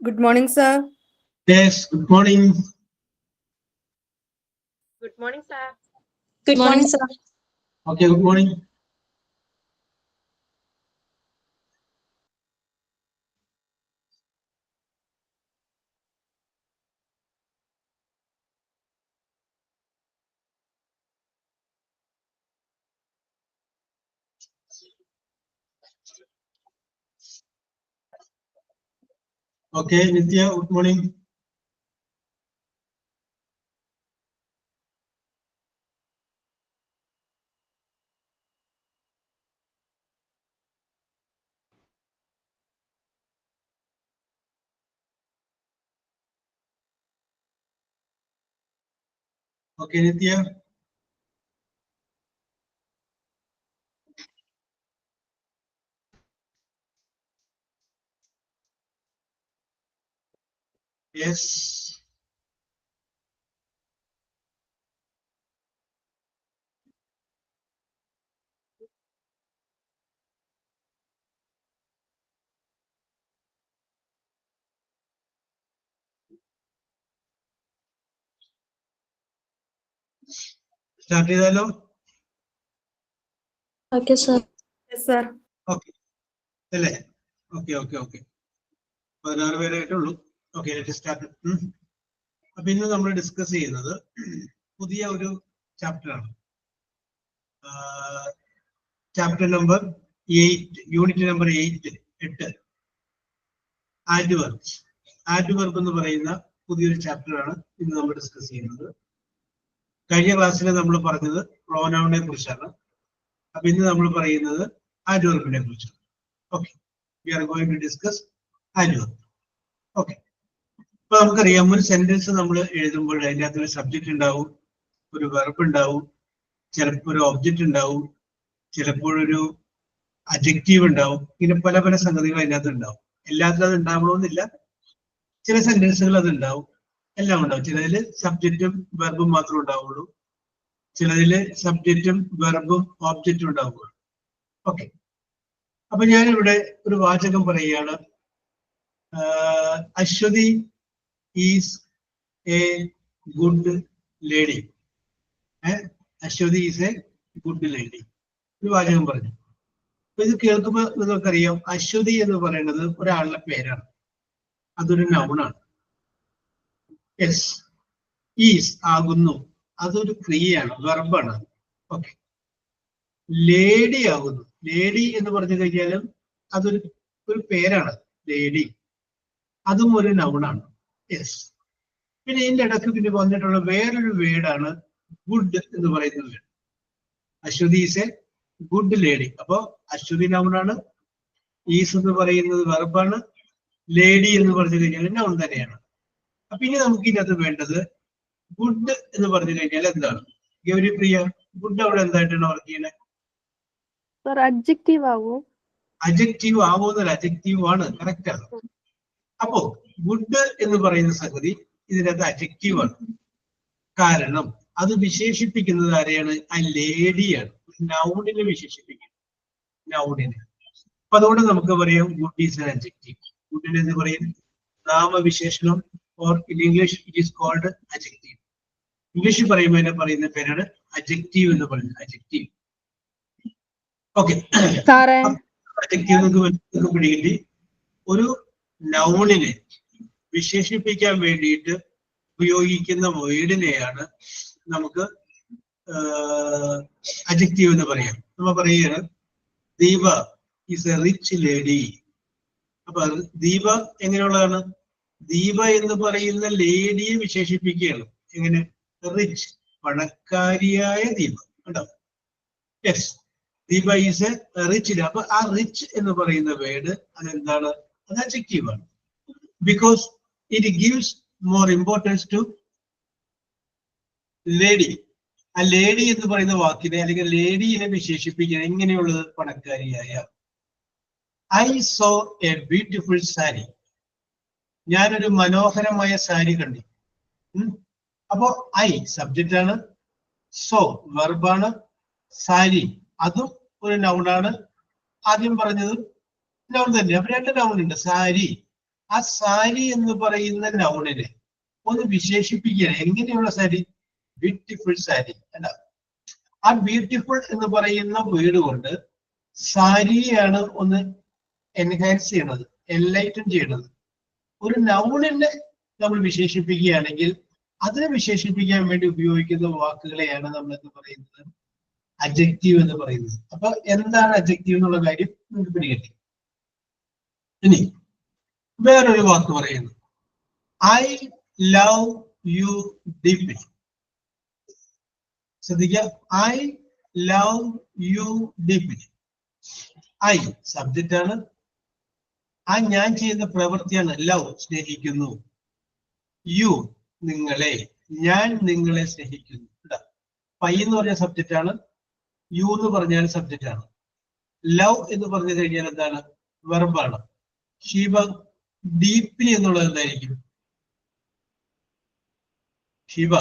Good morning, sir. Yes, good morning. Good morning, sir. Good morning, sir. Okay, good morning. Okay, Nitya, good morning. Okay, Nitya. Yes. Start ചെയ്താലോ? Okay, sir. Yes, sir. Okay. അല്ലേ? Okay. 16 പേരായിട്ടുള്ളൂ. Okay, let us start. അപ്പൊ ഇന്ന് നമ്മൾ discuss ചെയ്യുന്നത് പുതിയ ഒരു chapter ആണ്. Chapter number 8, unit number 8. Adverb എന്ന് പറയുന്ന പുതിയൊരു ചാപ്റ്റർ ആണ് ഇന്ന് നമ്മൾ ഡിസ്കസ് ചെയ്യുന്നത്. കഴിഞ്ഞ ക്ലാസ്സിൽ നമ്മൾ പറഞ്ഞത് പ്രോനൗണിനെ കുറിച്ചാണ്. അപ്പൊ ഇന്ന് നമ്മൾ പറയുന്നത് ആഡ്വർബിനെ കുറിച്ചാണ്. Okay, we are going to discuss adverb. Okay, അപ്പൊ നമുക്കറിയാം ഒരു സെന്റൻസ് നമ്മൾ എഴുതുമ്പോൾ അതിൻ്റെ അകത്ത് ഒരു സബ്ജക്റ്റ് ഉണ്ടാവും, ഒരു വെർബ് ഉണ്ടാവും, ചിലപ്പോൾ ഒരു ഒബ്ജക്റ്റ് ഉണ്ടാവും, ചിലപ്പോഴൊരു അഡ്ജക്റ്റീവ് ഉണ്ടാവും. ഇങ്ങനെ പല പല സംഗതികൾ അതിനകത്ത് ഉണ്ടാവും. എല്ലാത്തിലും അത് ഉണ്ടാവണമെന്നില്ല. ചില സെന്റൻസുകൾ അത് ഉണ്ടാവും, എല്ലാം ഉണ്ടാവും. ചിലതിൽ സബ്ജക്റ്റും വെർബും മാത്രമേ ഉണ്ടാവുള്ളൂ, ചിലതില് സബ്ജക്റ്റും വെർബും ഓബ്ജക്റ്റും ഉണ്ടാവുകയുള്ളൂ. ഓക്കെ, അപ്പൊ ഞാനിവിടെ ഒരു വാചകം പറയുകയാണ്. Ashwathi is a good lady. Ashwathi is a good lady, ഒരു വാചകം പറഞ്ഞു. അപ്പൊ ഇത് കേൾക്കുമ്പോൾ നിങ്ങൾക്കറിയാം അശ്വതി എന്ന് പറയുന്നത് ഒരാളുടെ പേരാണ്, അതൊരു നൗണാണ്. യെസ്, ഈസ് ആകുന്നു, അതൊരു ക്രിയയാണ്, വെർബാണ്. ഓക്കെ, ലേഡി ആകുന്നു. ലേഡി എന്ന് പറഞ്ഞു കഴിഞ്ഞാലും അതൊരു പേരാണ്, ലേഡി, അതും ഒരു നൗണാണ്. യെസ്, പിന്നെ ഇതിന്റെ ഇടയ്ക്ക് പിന്നെ വന്നിട്ടുള്ള വേറൊരു വേർഡാണ് ഗുഡ് എന്ന് പറയുന്നത്. Ashwathi is a good lady. അപ്പൊ അശ്വതി നൗണാണ്, ഈസ് എന്ന് പറയുന്നത് വെർബാണ്, ലേഡി എന്ന് പറഞ്ഞു കഴിഞ്ഞാൽ നൗൺ തന്നെയാണ്. അപ്പൊ ഇനി നമുക്ക് ഇതിനകത്ത് വേണ്ടത് ഗുഡ് എന്ന് പറഞ്ഞു കഴിഞ്ഞാൽ എന്താണ്? ഗൗരിപ്രിയ, ഗുഡ് അവിടെ എന്തായിട്ടാണ് വർക്ക് ചെയ്യുന്നത്? അഡ്ജക്റ്റീവ് ആവോ? അഡ്ജക്റ്റീവ് ആവുന്നൊരു അഡ്ജക്റ്റീവ് ആണ്, കറക്റ്റ് ആണ്. അപ്പോ ഗുഡ് എന്ന് പറയുന്ന സംഗതി ഇതിനകത്ത് അഡ്ജക്റ്റീവ് ആണ്. കാരണം അത് വിശേഷിപ്പിക്കുന്നത് ആരെയാണ്? ആ ലേഡിയാണ്, നൗണിനെ വിശേഷിപ്പിക്കുന്നത്, നൗണിനെ. അപ്പൊ അതുകൊണ്ട് നമുക്ക് പറയാം ഗുഡ് ഈസ് ആൻ അഡ്ജക്റ്റീവ്. ഗുഡിന് എന്ന് പറയും നാമവിശേഷണം, or in English it is called adjective. ഇംഗ്ലീഷിൽ പറയുമ്പോൾ അതിനെ പറയുന്ന പേരാണ് അഡ്ജക്റ്റീവ് എന്ന് പറയുന്നത്, അഡ്ജക്റ്റീവ്. ഓക്കെ, അഡ്ജക്റ്റീവ് നിങ്ങൾക്ക് പിടികിട്ടി. ഒരു നൗണിനെ വിശേഷിപ്പിക്കാൻ വേണ്ടിയിട്ട് ഉപയോഗിക്കുന്ന വേർഡിനെയാണ് നമുക്ക് അഡ്ജക്റ്റീവ് എന്ന് പറയാം. നമ്മൾ പറയുകയാണ് Deepa is A rich lady. അപ്പൊ ദീപ എങ്ങനെയുള്ളതാണ്? ദീപ എന്ന് പറയുന്ന ലേഡിയെ വിശേഷിപ്പിക്കുകയാണ്. എങ്ങനെ? റിച്ച്, പണക്കാരിയായ ദീപ. കണ്ടോ? Yes, Deepa is A rich. അപ്പൊ ആ റിച്ച് എന്ന് പറയുന്ന വേർഡ് അതെന്താണ്? അത് അഡ്ജക്റ്റീവ് ആണ്. Because it gives more importance to lady. ആ ലേഡി എന്ന് പറയുന്ന വാക്കിനെ അല്ലെങ്കിൽ ലേഡിയെ വിശേഷിപ്പിക്കാൻ എങ്ങനെയുള്ളത്? പണക്കാരിയായ. I saw a beautiful sari. ഞാനൊരു മനോഹരമായ സാരി കണ്ടു. അപ്പോ ഐ സബ്ജക്റ്റ് ആണ്, സോ വെർബാണ്, സാരി അതും ഒരു നൗണാണ്. ആദ്യം പറഞ്ഞത് നൗൺ തന്നെ. അപ്പൊ രണ്ട് നൗൺ ഉണ്ട്, സാരി ആ സാരി എന്ന് പറയുന്ന നൗണിനെ ഒന്ന് വിശേഷിപ്പിക്കുകയാണ്. എങ്ങനെയുള്ള സാരി? ബ്യൂട്ടിഫുൾ സാരി അല്ല. ആ ബ്യൂട്ടിഫുൾ എന്ന് പറയുന്ന വേർഡ് കൊണ്ട് സാരിയാണ് ഒന്ന് എൻഹാൻസ് ചെയ്യണത്, എൻലൈറ്റൻ ചെയ്യണത്. ഒരു നൗണിനെ നമ്മൾ വിശേഷിപ്പിക്കുകയാണെങ്കിൽ അതിനെ വിശേഷിപ്പിക്കാൻ വേണ്ടി ഉപയോഗിക്കുന്ന വാക്കുകളെയാണ് നമ്മൾ എന്ന് പറയുന്നത് അഡ്ജക്റ്റീവ് എന്ന് പറയുന്നത്. അപ്പൊ എന്താണ് അഡ്ജക്റ്റീവ് എന്നുള്ള കാര്യം നമുക്ക് പിടികിട്ടി. ഇനി വേറൊരു വാക്ക് പറയുന്നു, ഐ ലവ് യു ഡീപ്ലി. ശ്രദ്ധിക്കുക, I love you deeply. I subject ആണ്, ആ ഞാൻ ചെയ്യുന്ന പ്രവൃത്തിയാണ് ലവ്, സ്നേഹിക്കുന്നു. യു നിങ്ങളെ, ഞാൻ നിങ്ങളെ സ്നേഹിക്കുന്നു. പൈ എന്ന് പറഞ്ഞ സബ്ജക്റ്റ് ആണ്, യു എന്ന് പറഞ്ഞാൽ സബ്ജക്റ്റ് ആണ്. ലവ് എന്ന് പറഞ്ഞു കഴിഞ്ഞാൽ എന്താണ്? വെർബാണ്. ഷീബ ഡീപ്ലി എന്നുള്ളത് എന്തായിരിക്കും? ഷീബ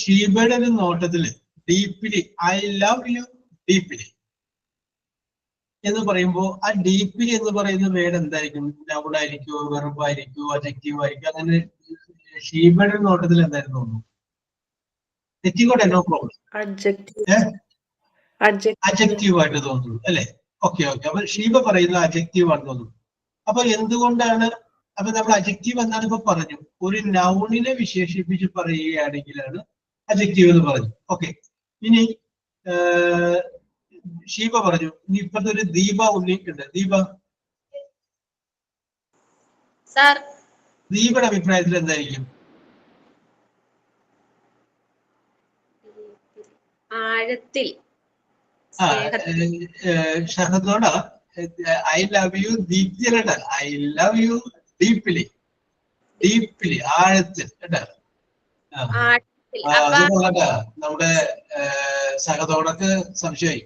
ഷീബയുടെ ഒരു നോട്ടത്തില് deeply, I love you deeply എന്ന് പറയുമ്പോൾ ആ ഡീപ്ലി എന്ന് പറയുന്ന വേർഡ് എന്തായിരിക്കും? നൗൺ ആയിരിക്കുമോ, വെർബ് ആയിരിക്കുമോ, അഡ്ജക്റ്റീവ് ആയിരിക്കും? അങ്ങനെ ഷീബയുടെ നോട്ടത്തിൽ എന്തായിരുന്നു തോന്നുന്നു? തെറ്റിക്കോട്ടെ, നോ പ്രോബ്ലം. അഡ്ജക്റ്റീവ് ആയിട്ട് തോന്നുന്നു അല്ലെ? Okay okay. അപ്പൊ ഷീബ പറയുന്നത് അഡ്ജക്റ്റീവ് ആണെന്ന് തോന്നുന്നു. അപ്പൊ എന്തുകൊണ്ടാണ്? അപ്പൊ നമ്മൾ അഡ്ജക്റ്റീവ് എന്താണ് ഇപ്പൊ പറഞ്ഞു? ഒരു നൗണിനെ വിശേഷിപ്പിച്ച് പറയുകയാണെങ്കിലാണ് അഡ്ജക്റ്റീവ് എന്ന് പറഞ്ഞു. ഓക്കെ. ഇനി ഷീബ പറഞ്ഞു. ഇനി ഇപ്പത്തെ ഒരു ദീപ ഉന്നയിക്കുന്നുണ്ട്. ദീപയുടെ അഭിപ്രായത്തിൽ എന്തായിരിക്കും? ആഴത്തിൽ. ഷഹദോട ഐ ലവ് യു ദീപ്തി അല്ല, I love you deeply. Deeply, ആഴത്തിൽ കേട്ടാ. നമ്മുടെ സഹതോടൊക്കെ സംശയമായി.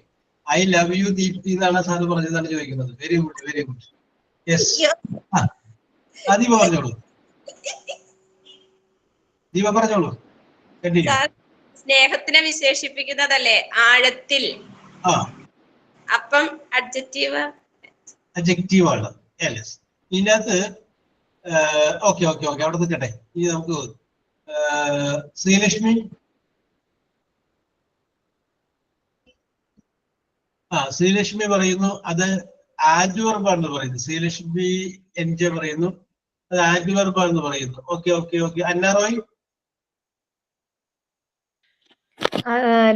ഐ ലവ് യു ദീപ്തി എന്നാണ് സാറ് പറഞ്ഞതാണ് ചോദിക്കുന്നത്. Very good, very good. Yes. Deepa പറഞ്ഞോളൂ, ദീപ പറഞ്ഞോളൂ. സ്നേഹത്തിനെ വിശേഷിപ്പിക്കുന്നതല്ലേ ആഴത്തിൽ? അപ്പം അഡ്ജക്റ്റീവ് ആണ്. ഇതിനകത്ത് ഓക്കെ ഓക്കെ ഓക്കെ, അവിടെ നിൽക്കട്ടെ. ഇനി നമുക്ക് ശ്രീലക്ഷ്മി. ശ്രീലക്ഷ്മി പറയുന്നു അത് ആഡ്വർബാണെന്ന് പറയുന്നു. ശ്രീലക്ഷ്മി എൻജെ പറയുന്നു അത് ആഡ്വർബാണെന്ന് പറയുന്നു. Okay okay okay. Anna Roy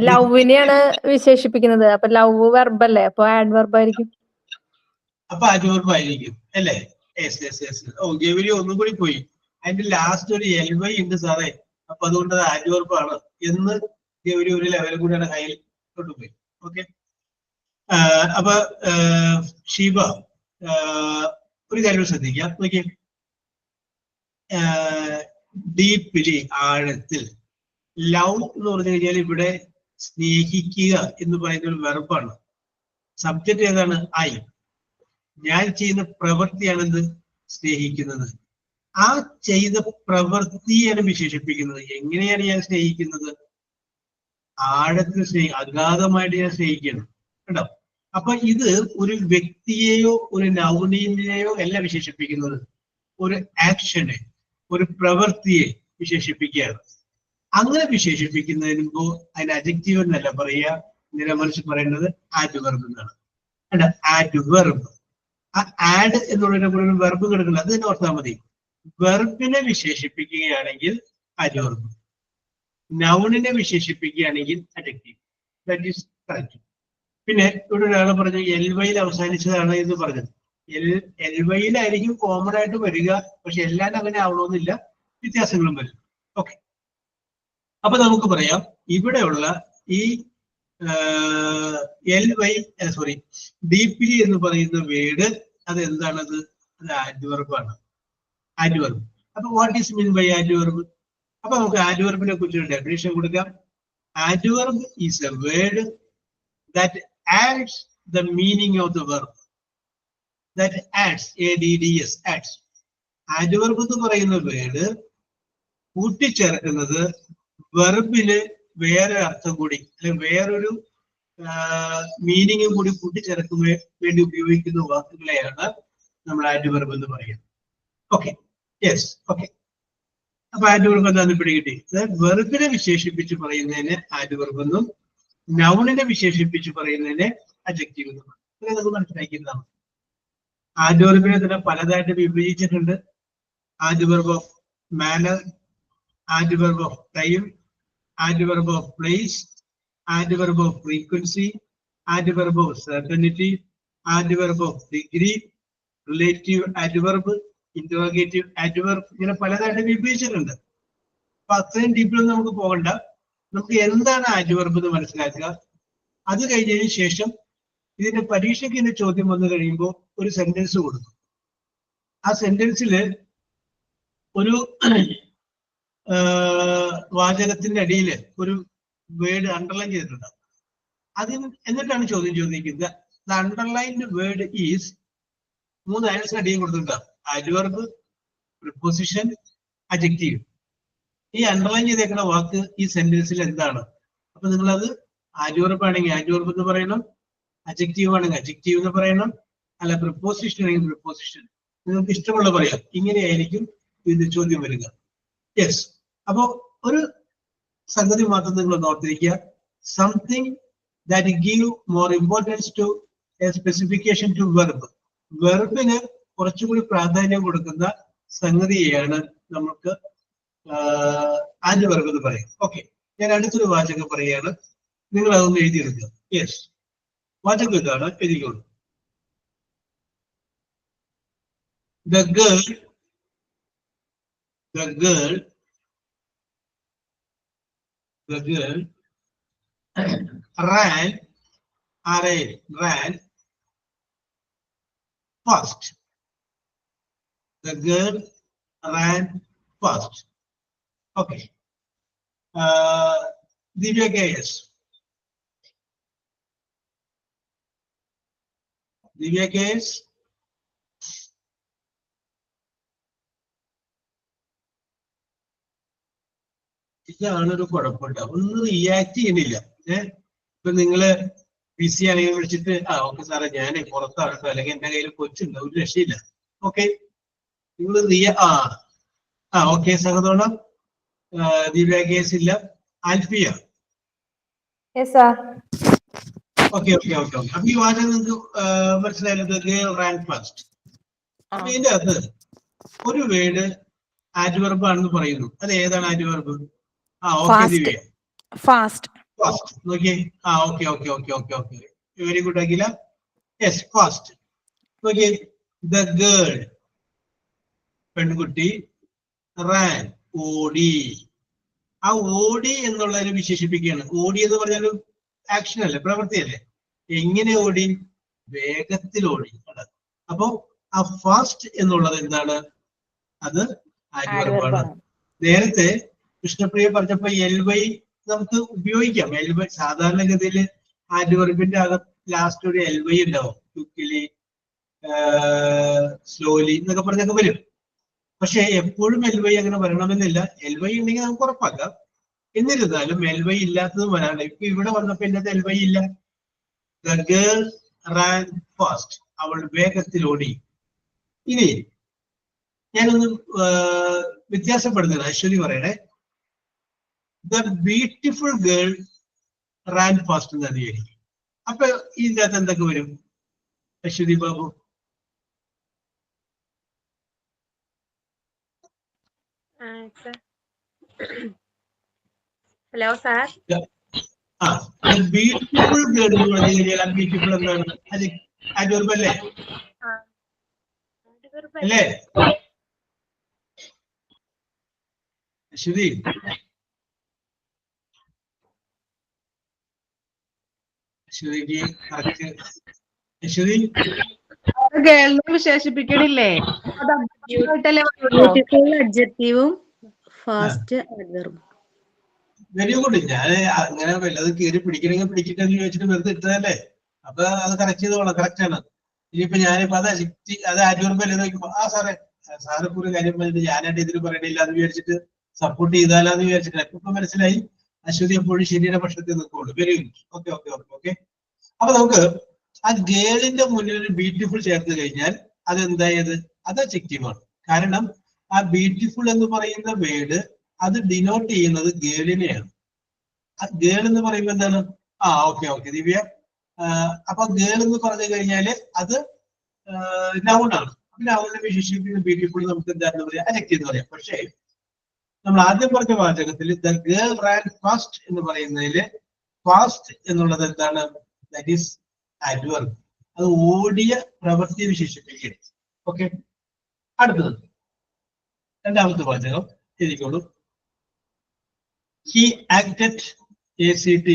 ലവിനെയാണ് വിശേഷിപ്പിക്കുന്നത്. അപ്പൊ ലവ് വെർബ് അല്ലേ, അപ്പൊ ആഡ്വർബ് ആയിരിക്കും. അപ്പൊ ആഡ്വർബ് ആയിരിക്കും അല്ലേ? ഓ ഗൗരി ഒന്നും കൂടി പോയി. അതിന്റെ ലാസ്റ്റ് ഒരു എൽവൈ ഉണ്ട് സാറേ, അപ്പൊ അതുകൊണ്ട് അത് ആഡ്വർബ് ആണ് എന്ന് ഗൗരി ഒരു ലെവൽ കൂടിയാണ് ഹൈൽ കൊണ്ടുപോയി. ഓക്കെ. അപ്പൊ ഷീബ ഒരു കാര്യം ശ്രദ്ധിക്കാം. നോക്കിയേ, ഡീപ്ലി, ആഴത്തിൽ. ലവ് എന്ന് പറഞ്ഞു കഴിഞ്ഞാൽ ഇവിടെ സ്നേഹിക്കുക എന്ന് പറയുന്ന ഒരു വെർബാണ്. സബ്ജക്റ്റ് ഏതാണ്? ഐ. ഞാൻ ചെയ്യുന്ന പ്രവൃത്തിയാണെന്ത്? സ്നേഹിക്കുന്നത്. ആ ചെയ്ത പ്രവൃത്തിയാണ് വിശേഷിപ്പിക്കുന്നത്. എങ്ങനെയാണ് ഞാൻ സ്നേഹിക്കുന്നത്? ആഴത്തിൽ അഗാധമായിട്ട് ഞാൻ സ്നേഹിക്കണം കേട്ടോ. അപ്പൊ ഇത് ഒരു വ്യക്തിയെയോ ഒരു നൗണിനെയോ അല്ല വിശേഷിപ്പിക്കുന്നത്, ഒരു ആക്ഷനെ, ഒരു പ്രവൃത്തിയെ വിശേഷിപ്പിക്കുകയാണ്. അങ്ങനെ വിശേഷിപ്പിക്കുന്നതിന് മുമ്പ് അതിന് അഡ്ജക്റ്റീവ് എന്നല്ല പറയുക, ഇതിനെ മനസ്സിൽ പറയുന്നത് ആഡ്വർബ് എന്നാണ്. ആഡ്വർബ്. ആ ആഡ് എന്നുള്ളതിനെ കൂടെ ഒരു വെർബ് കിടക്കുന്നത്, അത് തന്നെ ഓർത്താൽ മതി. വെർബിനെ വിശേഷിപ്പിക്കുകയാണെങ്കിൽ ആഡ്വർബ്, നൗണിനെ വിശേഷിപ്പിക്കുകയാണെങ്കിൽ അഡ്ജക്റ്റീവ്. That is correct. പിന്നെ ഇവിടെ ഒരാൾ പറഞ്ഞു എൽവയിൽ അവസാനിച്ചതാണ് എന്ന് പറഞ്ഞത്. എൽവയിലായിരിക്കും കോമൺ ആയിട്ട് വരിക, പക്ഷെ എല്ലാം അങ്ങനെ ആവണമെന്നില്ല, വ്യത്യാസങ്ങളും വരും. ഓക്കെ. അപ്പൊ നമുക്ക് പറയാം ഇവിടെയുള്ള ഈ ഡീപ്ലി എന്ന് പറയുന്ന വേർഡ് അത് എന്താണത്? അത് ആഡ്വർബ് ആണ്. ആഡ്വർബ്. അപ്പൊ what is mean by adverb? അപ്പൊ നമുക്ക് ആഡ്വർബിനെ കുറിച്ചൊരു ഡെഫിനിഷൻ കൊടുക്കാം. Adverb is a word that adds the meaning of the verb. That adds, adds, adds. Adverb എന്ന് പറയുന്ന വേർഡ് കൂട്ടിച്ചേർക്കുന്നത് വെർബിന് വേറെ അർത്ഥം കൂടി അല്ലെങ്കിൽ വേറൊരു മീനിങ്ങും കൂടി കൂട്ടിച്ചേർക്കാൻ വേണ്ടി ഉപയോഗിക്കുന്ന വാക്കുകളെയാണ് നമ്മൾ ആഡ്വർബ് എന്ന് പറയുന്നത്. Okay, yes, okay. അപ്പൊ ആഡ്വർബ് എന്താന്ന് പിടികിട്ടി? വെർബിനെ വിശേഷിപ്പിച്ച് പറയുന്നതിന് ആഡ്വർബ് എന്നും നൗണിനെ വിശേഷിപ്പിച്ച് പറയുന്നതിന് അഡ്ജക്റ്റീവ് എന്നും. നമുക്ക് മനസ്സിലാക്കിയതാണ്. ആഡ്വർബിനെ തന്നെ പലതായിട്ട് വിഭജിച്ചിട്ടുണ്ട്. Adverb of manner, adverb of time, adverb of place, adverb of frequency, adverb of certainty, adverb of degree, relative adverb, interrogative adverb, ഇങ്ങനെ പലതായിട്ട് വിഭജിച്ചിട്ടുണ്ട്. അപ്പൊ അത്രയും ഡീപ്പിലൊന്നും നമുക്ക് പോകണ്ട. നമുക്ക് എന്താണ് adverb എന്ന് മനസ്സിലാക്കുക. അത് കഴിഞ്ഞതിന് ശേഷം ഇതിന്റെ പരീക്ഷയ്ക്ക് ഇതിന്റെ ചോദ്യം വന്നു കഴിയുമ്പോൾ ഒരു സെന്റൻസ് കൊടുക്കും. ആ സെന്റൻസിൽ ഒരു വാചകത്തിന്റെ അടിയിൽ ഒരു വേർഡ് അണ്ടർലൈൻ ചെയ്തിട്ടുണ്ടാവും. എന്നിട്ടാണ് ചോദ്യം ചോദിക്കുന്നത്. The underlined word is, 3 answer അടിയും കൊടുത്തിട്ടുണ്ടാവും. adverb, preposition, adjective. ഈ അണ്ടർലൈൻ ചെയ്തേക്കുന്ന വാക്ക് ഈ സെന്റൻസിൽ എന്താണ്? അപ്പൊ നിങ്ങളത് adverb ആണെങ്കിൽ adverb എന്ന് പറയണം, adjective ആണെങ്കിൽ adjective എന്ന് പറയണം, അല്ല preposition ആണെങ്കിൽ preposition. നിങ്ങൾക്ക് ഇഷ്ടമുള്ള പറയാം. ഇങ്ങനെയായിരിക്കും ഇത് ചോദ്യം വരിക. യെസ്. അപ്പോ ഒരു സംഗതി മാത്രം നിങ്ങൾ ഓർത്തിരിക്കുക. Something that give more importance to a specification to verb. വെർബിന് കുറച്ചുകൂടി പ്രാധാന്യം കൊടുക്കുന്ന സംഗതിയെയാണ് നമുക്ക് adverb എന്ന് പറയും. ഓക്കെ, ഞാൻ അടുത്തൊരു വാചകം പറയുകയാണ്. നിങ്ങൾ അതൊന്ന് എഴുതിയെടുക്കുക. യെസ്, വാചകം ഇതാണ്, എഴുതിക്കോളൂ. The girl ran fast. The girl ran fast. Okay. Divya KS. Divya KS. ഇതാണ് ഒരു കുഴപ്പമുണ്ട്. ഒന്നും റിയാക്ട് ചെയ്യുന്നില്ല. ഇപ്പൊ നിങ്ങള് ബിസി ആണെങ്കിൽ വിളിച്ചിട്ട് ഓക്കെ സാറേ ഞാൻ പുറത്താണ് അല്ലെങ്കിൽ എന്റെ കയ്യിൽ കൊച്ചുണ്ട്, ഒരു രക്ഷയില്ല. ഓക്കെ, നിങ്ങൾ ഓക്കെ സഹതോണം. ദിവ്യ കേസ് ഇല്ല. Alfiya. Okay okay okay okay. അപ്പൊ ഈ വാചകം നിങ്ങൾക്ക് മനസ്സിലായത് റാൻ ഫാസ്റ്റ്. അപ്പൊ ഇതിന്റെ അകത്ത് ഒരു വേർഡ് ആഡ്വർബ് ആണെന്ന് പറയുന്നു. അത് ഏതാണ് ആഡ്വർബ്? ഓക്കെ ദിവ്യ. ഫാസ്റ്റ്. നോക്കിയേ. Okay okay okay okay okay, very good Akhila. Yes, fast. നോക്കിയേ, ദ ഗേൾ പെൺകുട്ടി, റാൻ ഓടി. ആ ഓടി എന്നുള്ളതിനെ വിശേഷിപ്പിക്കുകയാണ്. ഓടി എന്ന് പറഞ്ഞാൽ ആക്ഷൻ അല്ലേ, പ്രവൃത്തിയല്ലേ. എങ്ങനെ ഓടി? വേഗത്തിൽ ഓടി. അപ്പോ ആ ഫാസ്റ്റ് എന്നുള്ളത് എന്താണ്? അത് ആഡ്വർബാണ്. നേരത്തെ കൃഷ്ണപ്രിയ പറഞ്ഞപ്പോ എൽവൈ നമുക്ക് ഉപയോഗിക്കാം. എൽവൈ സാധാരണഗതിയിൽ ആഡ്വർബിന്റെ അകത്ത് ലാസ്റ്റ് ഒരു എൽവൈ ഉണ്ടാവും. ക്വിക്കലി, സ്ലോലി എന്നൊക്കെ പറഞ്ഞൊക്കെ വരും. പക്ഷെ എപ്പോഴും എൽവൈ അങ്ങനെ വരണമെന്നില്ല. എൽവൈ ഉണ്ടെങ്കിൽ നമുക്ക് ഉറപ്പാക്കാം. എന്നിരുന്നാലും എൽവൈ ഇല്ലാത്തതും വരാണ്ട്. ഇപ്പൊ ഇവിടെ വന്നപ്പോ ഇന്നത്തെ എൽവൈ ഇല്ല. ദ ഗേൾ റാൻ ഫാസ്റ്റ്, അവൾ വേഗത്തിൽ ഓടി. ഇനി ഞാനൊന്ന് വ്യത്യാസപ്പെടുന്നത് അശ്വതി പറയണേ. The beautiful girl ran fast എന്നാണ് വിചാരിക്കും. അപ്പൊ ഇതിന്റെ അകത്ത് എന്തൊക്കെ വരും Aswathy Babu? Hello sir. Beautiful girl എന്ന് പറഞ്ഞു കഴിഞ്ഞാൽ ബ്യൂട്ടിഫുൾ എന്താണ്? അത് ആഡ്വർബ് അല്ലേ? അല്ലേ അശ്വതി? അശ്വതിക്ക് കറക്റ്റ്. അശ്വതി ഗേളിനെ വിശേഷിപ്പിക്കണില്ലേ? ബ്യൂട്ടിഫുൾ അഡ്ജക്റ്റീവും ഫാസ്റ്റ് അഡ്വർബും. Very good. ഞാൻ അങ്ങനെ വല്ലത് കയറി പിടിക്കണമെങ്കിൽ പിടിക്കട്ടെന്ന് ചോദിച്ചിട്ട് വെറുതെ ഇട്ടതല്ലേ. അപ്പൊ അത് കറക്റ്റ് ചെയ്തോളാം. കറക്റ്റ് ആണ്. ഇനിയിപ്പോ ഞാനിപ്പോ അത് ആഡ്വർബ് അല്ലേ നോക്കുമ്പോ സാറ് ഒരു കാര്യം പറഞ്ഞിട്ട് ഞാനായിട്ട് ഇതിന് പറയണില്ല എന്ന് വിചാരിച്ചിട്ട് സപ്പോർട്ട് ചെയ്താലാന്ന് വിചാരിച്ചിട്ട് ഇപ്പൊ മനസ്സിലായി. അശ്വതി എപ്പോഴും ശരിയുടെ പക്ഷത്തിൽ നിൽക്കുള്ളൂ. Very good. Okay okay okay okay. അപ്പൊ നമുക്ക് ആ ഗേളിന്റെ മുന്നിൽ ഒരു ബ്യൂട്ടിഫുൾ ചേർത്ത് കഴിഞ്ഞാൽ അതെന്തായത്? അത് അഡ്ജക്റ്റീവാണ്. കാരണം ആ ബ്യൂട്ടിഫുൾ എന്ന് പറയുന്ന വേർഡ് അത് ഡിനോട്ട് ചെയ്യുന്നത് ഗേളിനെയാണ്. ഗേൾ എന്ന് പറയുമ്പോൾ എന്താണ്? ഓക്കെ ഓക്കെ ദിവ്യ. അപ്പൊ ഗേൾ എന്ന് പറഞ്ഞു കഴിഞ്ഞാല് അത് നൗണാണ്. നൗണിനെ വിശേഷിപ്പിക്കുന്ന ബ്യൂട്ടിഫുൾ നമുക്ക് എന്താണെന്ന് പറയാം? അഡ്ജക്റ്റീവ് എന്ന് പറയാം. പക്ഷേ നമ്മൾ ആദ്യം പറഞ്ഞ വാചകത്തിൽ ദ ഗേൾ റാൻ ഫാസ്റ്റ് എന്ന് പറയുന്നതിൽ ഫാസ്റ്റ് എന്നുള്ളത് എന്താണ്? That is adverb. അത് ഓടിയ പ്രവൃത്തിയെ വിശേഷിപ്പിക്കുകയാണ്. ഓക്കെ. അടുത്തത് രണ്ടാമത്തെ വാചകം എഴുതിക്കോളൂ. He acted ACTED.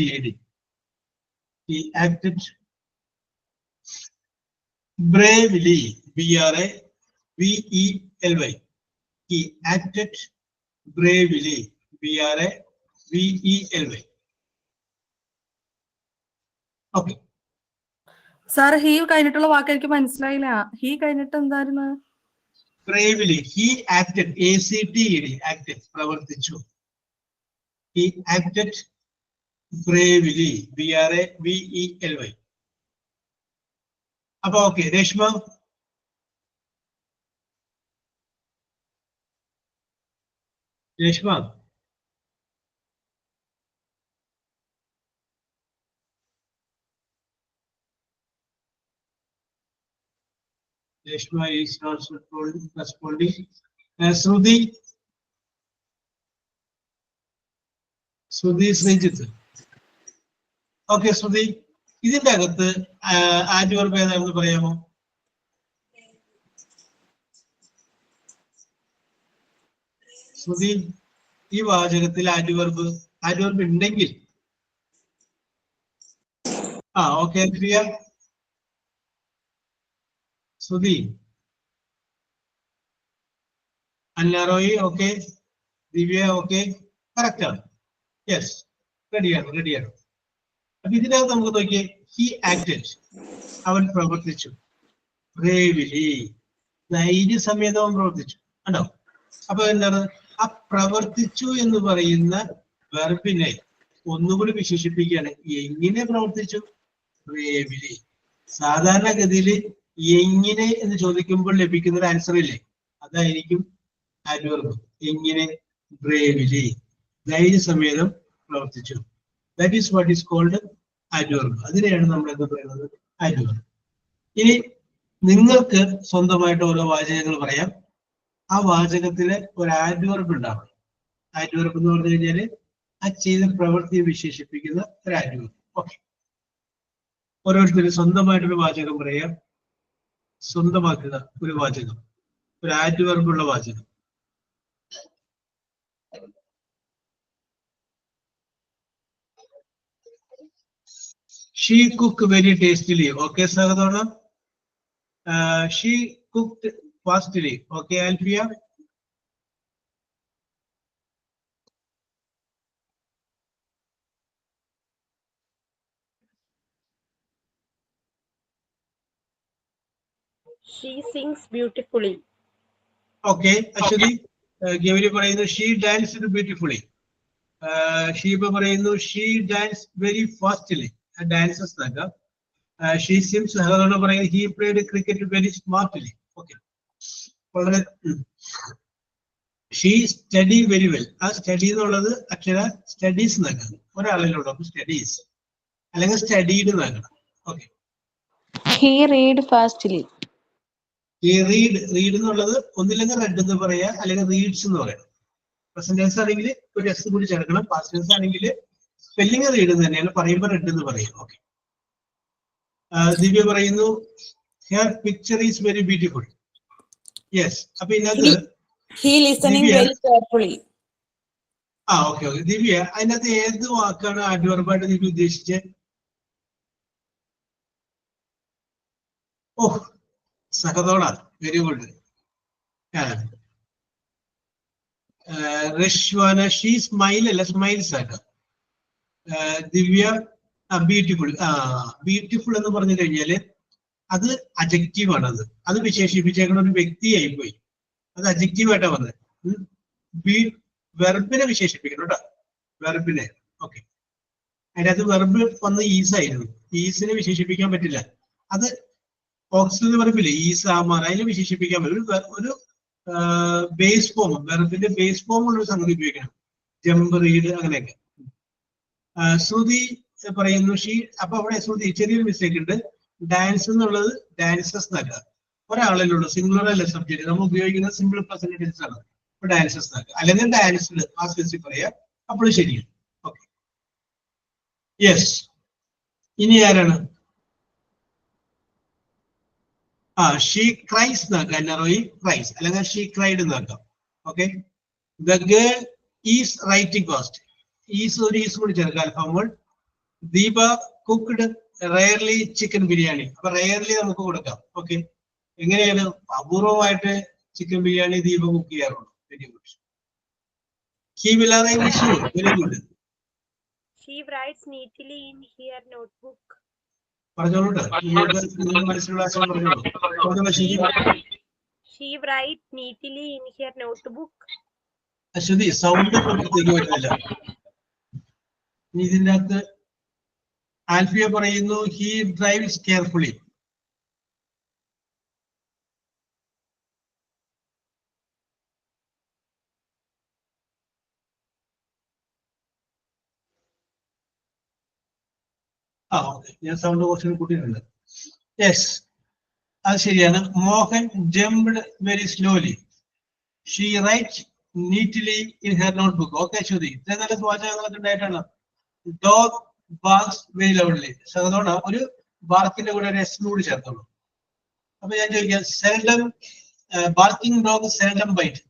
He acted bravely. BRAVELY. He acted bravely. BRAVELY. Okay. Sir he കഴിഞ്ഞിട്ടുള്ള വാക്ക് എനിക്ക് മനസ്സിലായില്ല. ഹീ കഴിഞ്ഞിട്ട് എന്തായിരുന്നു? Bravely. He acted ACTED. Acted. പ്രവർത്തിച്ചു. He acted bravely. BRAVELY. അപ്പൊ okay. Reshma. Reshma Reshma is not responding. Sruthi. Sruthi Srijit. Okay, Sruthi. ഇതിന്റെ അകത്ത് adverb ഏതാണെന്ന് പറയാമോ? ശ്രുതി, ഈ വാചകത്തിൽ ആഡ്വർബ് ഉണ്ടെങ്കിൽ ഓക്കെ ക്രിയ. ശ്രുതി, അന്നാറോയി ഓക്കെ, ദിവ്യ ഓക്കെ, കറക്റ്റ് ആണ്. യെസ്, റെഡിയാണ്. അപ്പൊ ഇതിനകത്ത് നമുക്ക് നോക്കിയേ, ഹി ആക്ടഡ്, അവൻ പ്രവർത്തിച്ചു. ബ്രേവിലി, ധൈര്യസമേതം അവൻ പ്രവർത്തിച്ചു. കണ്ടോ? അപ്പൊ എന്താണ് ആ പ്രവർത്തിച്ചു എന്ന് പറയുന്ന വെർബിനെ ഒന്നുകൂടി വിശേഷിപ്പിക്കുകയാണ്. എങ്ങനെ പ്രവർത്തിച്ചു? ബ്രേവിലി. സാധാരണഗതിയിൽ എങ്ങനെ എന്ന് ചോദിക്കുമ്പോൾ ലഭിക്കുന്ന ഒരു ആൻസർ ഇല്ലേ, അതായിരിക്കും ആഡ്വർബ്. എങ്ങനെ? ബ്രേവിലി, ധൈര്യസമേതം പ്രവർത്തിച്ചു. That is what is called adverb. അതിനെയാണ് നമ്മൾ എന്താ പറയുന്നത്? ആഡ്വർബ്. ഇനി നിങ്ങൾക്ക് സ്വന്തമായിട്ട് ഓരോ വാചകങ്ങൾ പറയാം. ആ വാചകത്തില് ഒരു ആഡ്വർബ് ഉണ്ടാവണം. ആഡ്വർബ് എന്ന് പറഞ്ഞു കഴിഞ്ഞാല് ആ ചെയ്ത പ്രവൃത്തിയെ വിശേഷിപ്പിക്കുന്ന ഒരു ആഡ്വർബ്. ഓക്കെ, ഓരോരുത്തരും സ്വന്തമായിട്ടൊരു വാചകം പറയാം. സ്വന്തമാക്കുക ഒരു വാചകം, ഒരു ആഡ്വർബുള്ള വാചകം. She cooked very tastily. Okay, Sagadona. She cooked fastly. Okay, Alfia. She sings beautifully. Okay, actually, Gavri പറയുന്നു she danced beautifully. Sheba പറയുന്നു she danced very fastly. Dances naga. She seems Sagadona പറയുന്നു he played cricket very smartly. Okay. She studied very well. ആ study എന്നുള്ളത് Akshara studies എന്നാക്കണം. ഒരാളിലുള്ള studies അല്ലെങ്കിൽ studied എന്നാക്കണം. Okay. He read fastly. ഈ read എന്നുള്ളത് ഒന്നില്ലെങ്കിൽ റെഡ് എന്ന് പറയാ, അല്ലെങ്കിൽ റീഡ്സ് എന്ന് പറയാം. പ്രസന്റ് ടെൻസ് ആണെങ്കിൽ ഒരു എസ് കൂടി ചേർക്കണം. പാസ്റ്റ് ടെൻസ് ആണെങ്കിൽ സ്പെല്ലിംഗ് റീഡ് തന്നെയാണ്, പറയുമ്പോൾ റെഡ് എന്ന് പറയും. ഓക്കെ. ദിവ്യ പറയുന്നു here picture is very beautiful. Yes. അപ്പൊ ഇതിനകത്ത് He listening very carefully. Okay. Divya, അതിനകത്ത് ഏത് വാക്കാണ് ആഡ്വർബായിട്ട് ദിവ്യ ഉദ്ദേശിച്ചത്? ഓഹ്, സഹതോള, very good. Rashwana she smile അല്ല, സ്മൈൽസ് ആട്ടോ. ദിവ്യ ബ്യൂട്ടിഫുൾ. ബ്യൂട്ടിഫുൾ എന്ന് പറഞ്ഞു കഴിഞ്ഞാല് അത് അഡ്ജക്റ്റീവ് ആണ്. അത് വിശേഷിപ്പിച്ചേക്കുന്ന ഒരു വ്യക്തിയായി പോയി. അത് അഡ്ജക്റ്റീവ് ആയിട്ടാ വന്നത്. വെർബിനെ വിശേഷിപ്പിക്കണം കേട്ടോ, വെർബിനെ. ഓക്കെ. അതിനകത്ത് വെർബ് വന്ന് ഈസ് ആയിരുന്നു. ഈസിനെ വിശേഷിപ്പിക്കാൻ പറ്റില്ല. അത് ഓക്സിലറി വെർബില്ലേ ഈസ് ആമാർ അതിനെ വിശേഷിപ്പിക്കാൻ പറ്റും. ഒരു ബേസ് ഫോം വെർബിന്റെ ബേസ് ഫോം ഉള്ള ഒരു സംഗതി ഉപയോഗിക്കണം. ജമ്പ്, റീഡ് അങ്ങനെയൊക്കെ. ശ്രുതി പറയുന്നു ഷീ. അപ്പൊ അവിടെ ശ്രുതി ചെറിയൊരു മിസ്റ്റേക്ക് ഉണ്ട്. ഡാൻസ് എന്നുള്ളത് ഡാൻസസ് എന്നല്ല, ഒരാളിലുള്ള സിംഗുലർ അല്ല സബ്ജക്ട്. നമ്മൾ ഉപയോഗിക്കുന്ന സിമ്പിൾ പ്രസന്റ് ടെൻസ് ആണ്. അപ്പൊ ഡാൻസസ് എന്നല്ല, അല്ലെങ്കിൽ ഡാൻസ്ഡ് ആ സ്പെസിഫിക് പറയാം. അപ്പോൾ ശരിയാണ്. Okay, yes. ഇനി ആരാണ്? ഷീ ക്രൈസ് എന്നാക്കാം. എന്നറോയി ക്രൈസ് അല്ലെങ്കിൽ ഷീ ക്രൈഡ് എന്നാക്കാം. Okay. The girl is writing fast. Is ഒരു ഈസ് കൂടി ചേർക്കാം. അൽഫാമോൾ. Deepa cooked rarely chicken biryani. അപ്പൊ റയർലി നമുക്ക് കൊടുക്കാം. ഓക്കെ. എങ്ങനെയാണ്? അപൂർവമായിട്ട് ചിക്കൻ ബിരിയാണി ദീപ കുക്ക് ചെയ്യാറുള്ളൂ. Very good. He will arrive soon. Very good. She writes neatly in her notebook. പറഞ്ഞോളൂ. മനസ്സിലുള്ള ആശയം പറഞ്ഞോളൂ. She writes neatly in her notebook. Aswathy sound പുറത്തേക്ക് വരുന്നില്ല. ഇതിൻ്റെ അകത്ത് ആൽഫിയ പറയുന്നു ഹി ഡ്രൈവ്സ് കെയർഫുള്ളി. ഓക്കെ, ഞാൻ സൗണ്ട് കുറച്ചുകൂടി കൂട്ടിയിട്ടുണ്ട്. യെസ്, അത് ശരിയാണ്. Mohan jumped very slowly. She write neatly in her notebook. Okay Aswathy, ഇത്ര നല്ല വാചകങ്ങളൊക്കെ ഉണ്ടായിട്ടാണ്. Dog barks very loudly. അതുകൊണ്ട് ഒരു ബാർക്കിന്റെ കൂടെ ഒരു എസ് കൂടി ചേർത്തോളൂ. അപ്പൊ ഞാൻ ചോദിക്കാം, seldom barking dog seldom bite.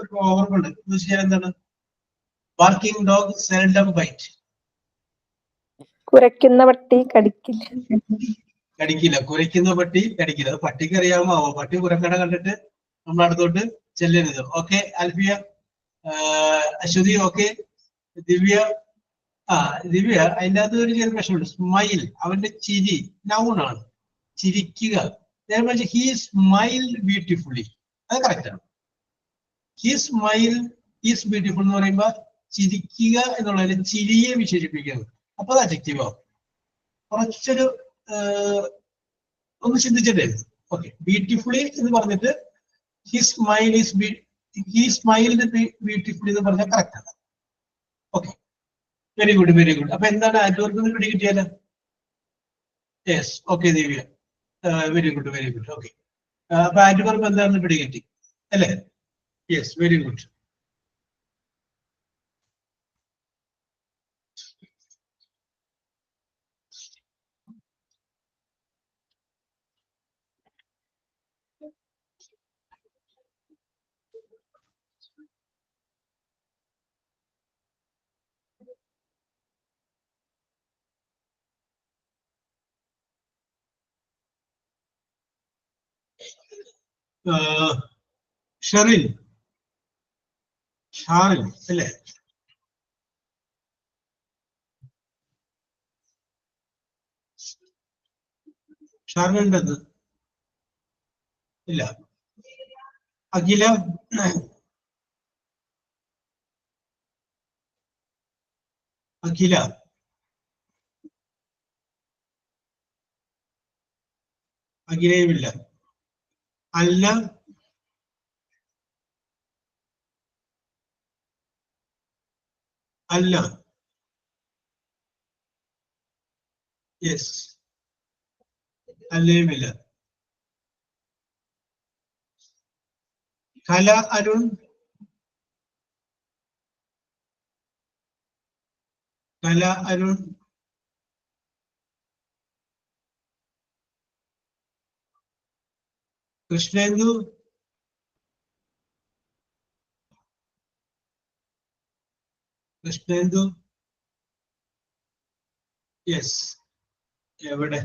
ഒരു ഓർമ്മയുണ്ട് എന്ന് വെച്ചാൽ എന്താണ്? Barking dog seldom bite. കുരയ്ക്കുന്ന പട്ടി കടിക്കില്ല. കടിക്കില്ല. കുരയ്ക്കുന്ന പട്ടി കടിക്കില്ല. അത് പട്ടിക്ക് അറിയാമോ? പട്ടി കുരക്കട കണ്ടിട്ട് നമ്മൾ അടുത്തോട്ട് ചെല്ലരുത്. ഓക്കെ ആൽഫിയ. അശ്വതി ഓക്കെ. ദിവ്യ. ദിവ്യ അതിൻ്റെ അകത്ത് ഒരു ചെറിയ പ്രശ്നമുണ്ട്. സ്മൈൽ, അവന്റെ ചിരി നൗൺ ആണ്. ചിരിക്കുക. He smile beautifully. അത് കറക്റ്റ് ആണ്. ഹി സ്മൈൽ ഈസ് ബ്യൂട്ടിഫുൾ എന്ന് പറയുമ്പോ ചിരിക്കുക എന്നുള്ളതിന് ചിരിയെ വിശേഷിപ്പിക്കുന്നത്. അപ്പൊ അത് അഡ്ജക്റ്റീവ് ആവും. കുറച്ചൊരു ഒന്ന് ചിന്തിച്ചിട്ടേ. ഓക്കെ, ബ്യൂട്ടിഫുള്ളി എന്ന് പറഞ്ഞിട്ട് ഹി സ്മൈൽഡ് ബ്യൂട്ടിഫുള്ളി എന്ന് പറഞ്ഞാൽ കറക്റ്റ് ആണ്. Okay, very good, very good. അപ്പൊ എന്താണ് ആറ്റോർക്ക് പിടി കിട്ടിയാലോ? Yes, okay Divya, very good, very good. Okay, അപ്പൊ ആറ്റോർക്ക് എന്താണെന്ന് പിടി കിട്ടി അല്ലേ? Yes, very good. Sherin, Sharin അല്ലേ? ഷാറിൻ ഉണ്ടത് ഇല്ല. അഖില, അഖില അഖിലയുമില്ല. അല്ല, അല്ല. യെസ്, അല്ലയുമില്ല. കല, അരുൺ, കല, അരുൺ. കൃഷ്ണേന്ദു, കൃഷ്ണേന്ദു. യെസ്, എവിടെ?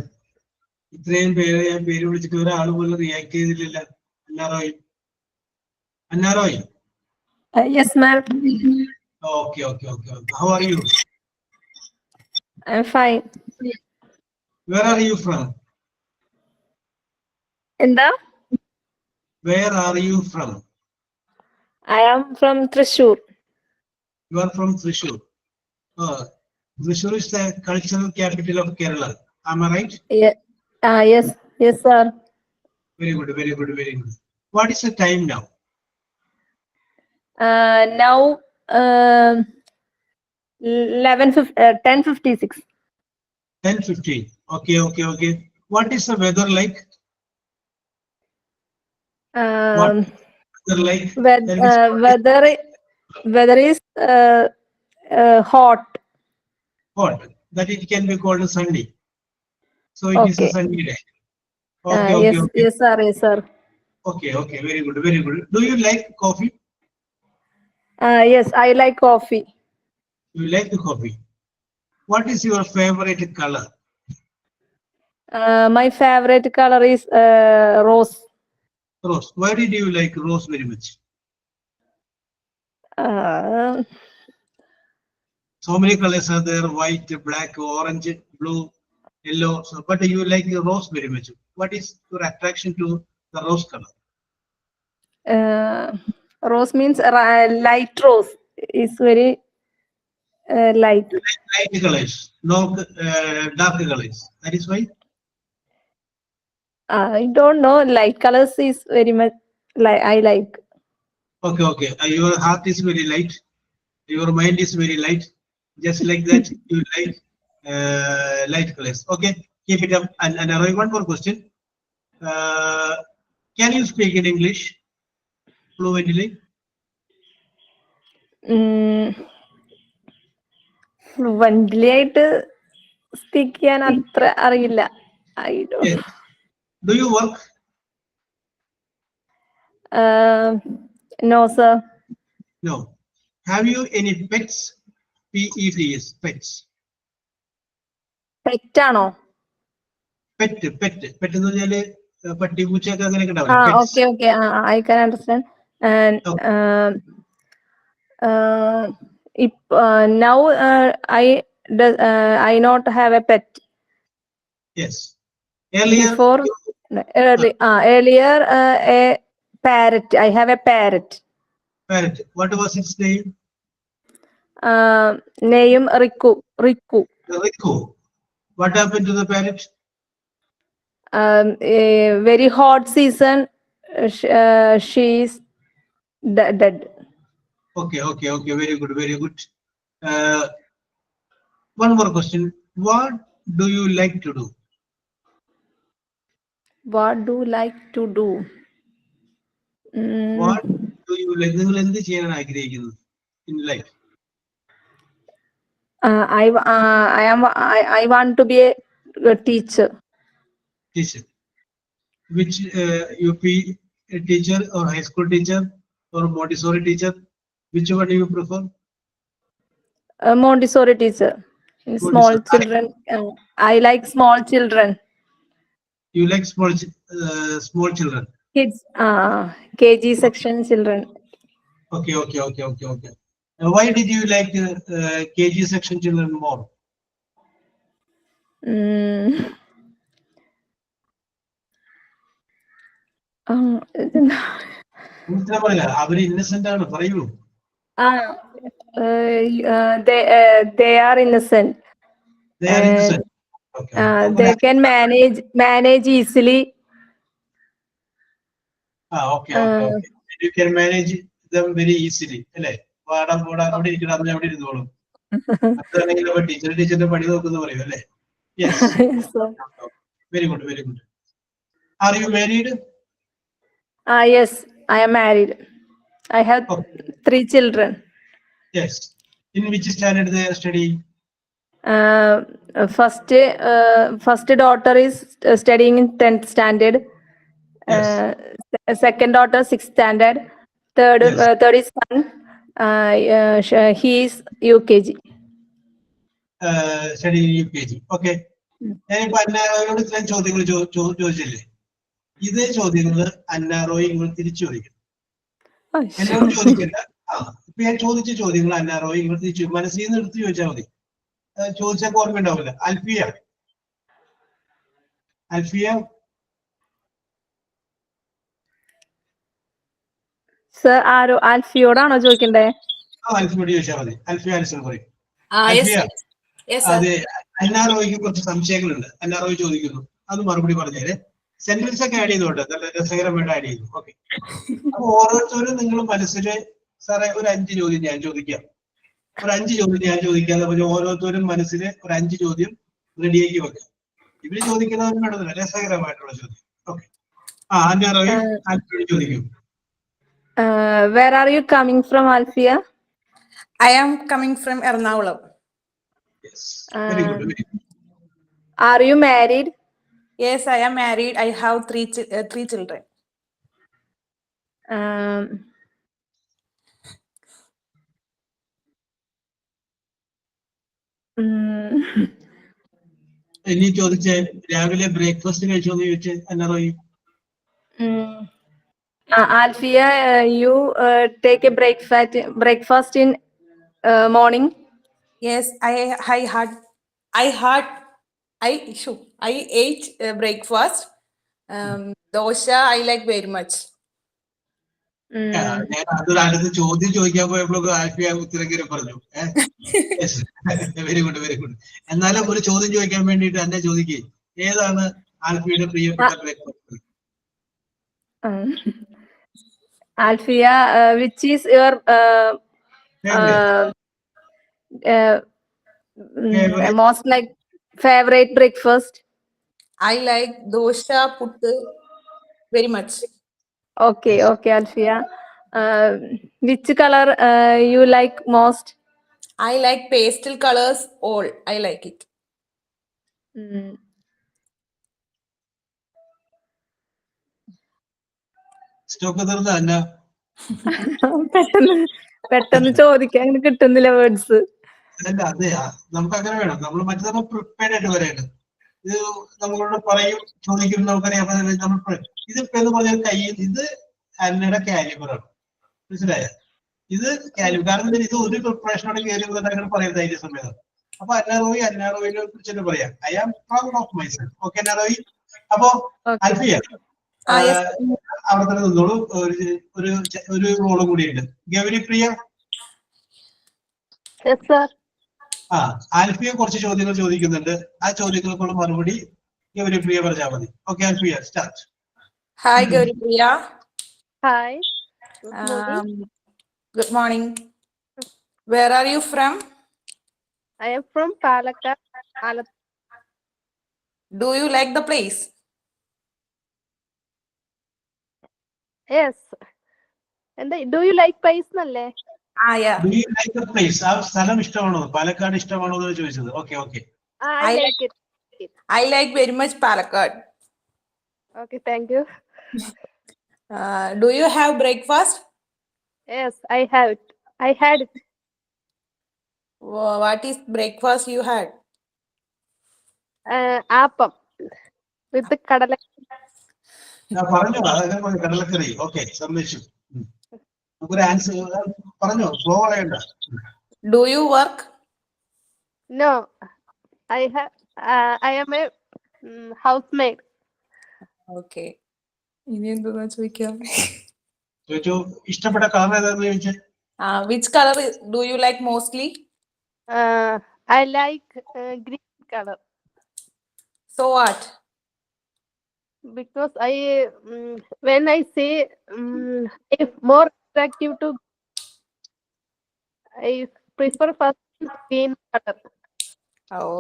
ഇത്രയും പേര് ഞാൻ പേര് വിളിച്ചിട്ട് ഒരാൾ പോലും റിയാക്ട് ചെയ്തിട്ടില്ല. അന്നാറോയ്, അന്നാറോയ്. Yes, ma'am. Okay, okay, okay. How are you? I'm fine. Where are you from? എന്താ? Where are you from? I am from Thrissur. You are from Thrissur. Thrissur is the cultural capital of Kerala. Am I right? Yeah. Yes, yes, sir. Very good, very good, very good. What is the time now? Now 10:56. 10:15. Okay, okay, okay. What is the weather like? What weather like? Tell me Weather is hot. hot. That it can be called a sunny. So it is a Okay. sunny day. Okay, okay, Yes, okay. yes, sir, yes, sir. Okay, okay, very good, very good. Do you like coffee? Yes, I like coffee. You like the coffee. What is your favorite color? My favorite color is rose. Rose. Why did you like rose very much? Uh, So many colors are there: white, black, orange, blue, yellow. So, but you like the rose very much. What is your attraction to the rose color? Rose means light rose. It's very light. Light colors, no dark colors. That is why. I don't know. Light colors is very much like I like. Okay, okay. Your heart is very light. Your mind is very light. Just like that, you like light colors. Okay, keep it up. And Roy, one more question. Can you speak in English fluently? Fluently ആയിട്ട് speak ചെയ്യാൻ അത്ര അറിയില്ല. I don't. Yes. Do you work? No, sir. No. Have you any pets? P-E-T-S, pets. Pet ആണോ? Pet എന്ന് പറഞ്ഞാല് പട്ടി പൂച്ചയൊക്കെ അങ്ങനെയൊക്കെ ഉണ്ടാവില്ല. Okay, okay. I can understand. And now I not have a pet. Yes. Earlier. Earlier a parrot. I have a parrot. Parrot. What was its name? Name Riku. Riku. What happened to the parrot? A very hot season. She is dead. Okay, okay, okay. Very good, very good. One more question. What do you like to do? What do you like to do? What do you like? നിങ്ങൾ എന്ത് ചെയ്യാനാണ് ആഗ്രഹിക്കുന്നത് in life? I want to be a teacher. Teacher. Which UP teacher or high school teacher or Montessori teacher? Which one do you prefer? A Montessori teacher. Small children. I like small children. You like small children? Kids. KG section children. Okay, okay, okay, okay, okay. Why did you like KG section children more? അവര് innocent ആണ്, പറയൂ. They are innocent. They are innocent. Okay. They can manage easily. Okay, okay, okay. You can manage them very easily. അല്ലേ? പാടാൻ അവിടെ ഇരിക്കണം, അവിടെ ഇരുന്നോളും. അതാണെങ്കിൽ ടീച്ചറിന്റെ പണി നോക്കുന്നു പറയും അല്ലേ? Yes. Very good, very good. Are you married? Yes, I am married. I have 3 children. Yes. In which standard they are studying? First daughter is studying in 10th standard. Yes. Second daughter 6th standard. Third is son. He is UKG. Studying UKG. Okay. ഞാനിപ്പോ അന്നാറോയോട് ഇത്രയും ചോദ്യങ്ങൾ ചോദിച്ചില്ലേ? ഇതേ ചോദ്യങ്ങൾ അന്നാറോയി തിരിച്ചു ചോദിക്കും. എന്നോട് ചോദിക്കണ്ട. ഇപ്പൊ ഞാൻ ചോദിച്ച ചോദ്യങ്ങൾ അന്നാറോയി തിരിച്ചു മനസ്സിൽ നിന്ന് എടുത്ത് ചോദിച്ചാൽ മതി. ചോദിച്ചാൽ ഓർമ്മ ഉണ്ടാവില്ല. അൽഫിയ സർ ആൽഫിയോടാണോ ചോദിക്കണ്ടേ? അൽഫിയോട് ചോദിച്ചാൽ മതി. അൽഫിയ ആൻസർ പറയും. Yes, sir. അതെ, അന്നാറോയ്ക്ക് കുറച്ച് സംശയങ്ങളുണ്ട്. അന്നാറോയ് ചോദിക്കുന്നു, അത് മറുപടി പറഞ്ഞേരെ. സെന്റൻസ് ഒക്കെ ആഡ് ചെയ്തോട്ടെ, നല്ല രസകരമായിട്ട് ആഡ് ചെയ്തു. ഓക്കെ. അപ്പൊ ഓരോരുത്തരും നിങ്ങൾ മനസ്സിൽ സാറേ ഒരു 5 ചോദ്യം ഞാൻ ചോദിക്കാം, ഒരു 5 ചോദ്യം ഞാൻ ചോദിക്കാതെ പറഞ്ഞ ഓരോരുത്തരും മനസ്സിൽ ഒരു 5 ചോദ്യം റെഡിയാക്കി വെക്കാം. ഇവര് ചോദിക്കുന്നതൊന്നും വേണ്ടതില്ല, രസകരമായിട്ടുള്ള ചോദ്യം. ഓക്കെ. അന്നാറോയ് ചോദിക്കും. Where are you coming from, Alfia? I am coming from Ernakulam. Yes. Very good. Very good. Are you married? Yes, I am married. I have three children. ഇനി ചോദിച്ചേ, രാവിലെ ബ്രേക്ക്ഫാസ്റ്റ് കഴിച്ചോന്ന് ചോദിച്ചേ അന്നാറോയ്. Alfia, you take a breakfast in morning? Yes, I ate breakfast. Dosha I like very much. ഞാൻ അടുത്ത ചോദ്യം ചോദിക്കാൻ പോയപ്പോഴൊക്കെ ആൽഫിയ ഉത്തരം പറഞ്ഞു. Very good, very good. എന്നാലും ഒരു ചോദ്യം ചോദിക്കാൻ വേണ്ടിയിട്ട് എന്നെ ചോദിക്കേ, ഏതാണ് ആൽഫിയുടെ പ്രിയപ്പെട്ട breakfast? Alfia, which is your most like favorite breakfast? I like dosha puttu very much. Okay, Alfia. Which color you like most? I like pastel colors. All I like it. Stock തീർന്ന അന്ന പെട്ടെന്ന് ചോദിക്കാൻ കിട്ടുന്നില്ല words. അല്ല, അതെ, നമുക്ക് അങ്ങനെ വേണം. നമ്മൾ നമ്മൾ പ്രിപ്പയർഡ് ആയിട്ട് വരേണ്ടത്. ഇത് നമ്മളോട് പറയും, ചോദിക്കും, നമുക്കറിയാം. നമ്മൾ ഇതിപ്പോ എന്ന് പറഞ്ഞാൽ ഇത് അന്നയുടെ കാലിബറാണ്, മനസ്സിലായോ? ഇത് കാലിബർ, കാരണം ഇത് ഒരു പ്രിപ്പറേഷനോടെ കയറി അങ്ങനെ പറയുന്നത് അതിന്റെ സമയത്ത്. അപ്പൊ അന്നാറോയിനെ കുറിച്ച് പറയാം. I am proud of myself. Okay അന്നാറോയി. അപ്പൊ അൽഫിയ അവിടെ തന്നെ നിന്നോളൂ. ഒരു റോളും കൂടിയുണ്ട്, ഗൗരിപ്രിയ. ആൽഫിയ കുറച്ച് ചോദ്യങ്ങൾ ചോദിക്കുന്നുണ്ട്. ആ ചോദ്യങ്ങൾക്കുള്ള മറുപടി ഗൗരിപ്രിയ പറഞ്ഞാൽ മതി. Okay Alfiya, start. Hi Gauripriya. Hi. Good morning. Where are you from? I am from Palakkad. Do you like the place? Yes. And do you like place nalle? Yeah. Do you like the place? ആ സ്ഥലം ഇഷ്ടമാണോ? പാലക്കാട് ഇഷ്ടമാണോ എന്ന് ചോദിച്ചത്. Okay, okay. I like it. I like very much Palakkad. Okay, thank you. Do you have breakfast? Yes, I have it. I had it. What is breakfast you had? Appam with kadala. പറഞ്ഞോ, കടലക്കറി. Okay, സമ്മതിച്ചു. നമുക്കൊരു answer പറഞ്ഞോ, flow കളയണ്ട. Do you work? No, I am a housemaid. Okay. ഇനി എന്താ ചോദിക്കാം? ചോദിച്ചു, ഇഷ്ടപ്പെട്ട കളർ ഏതാന്ന് ചോദിച്ചേ. Which color do you like mostly? I like green color. So what? Because when I say if more attractive to, I prefer first green color.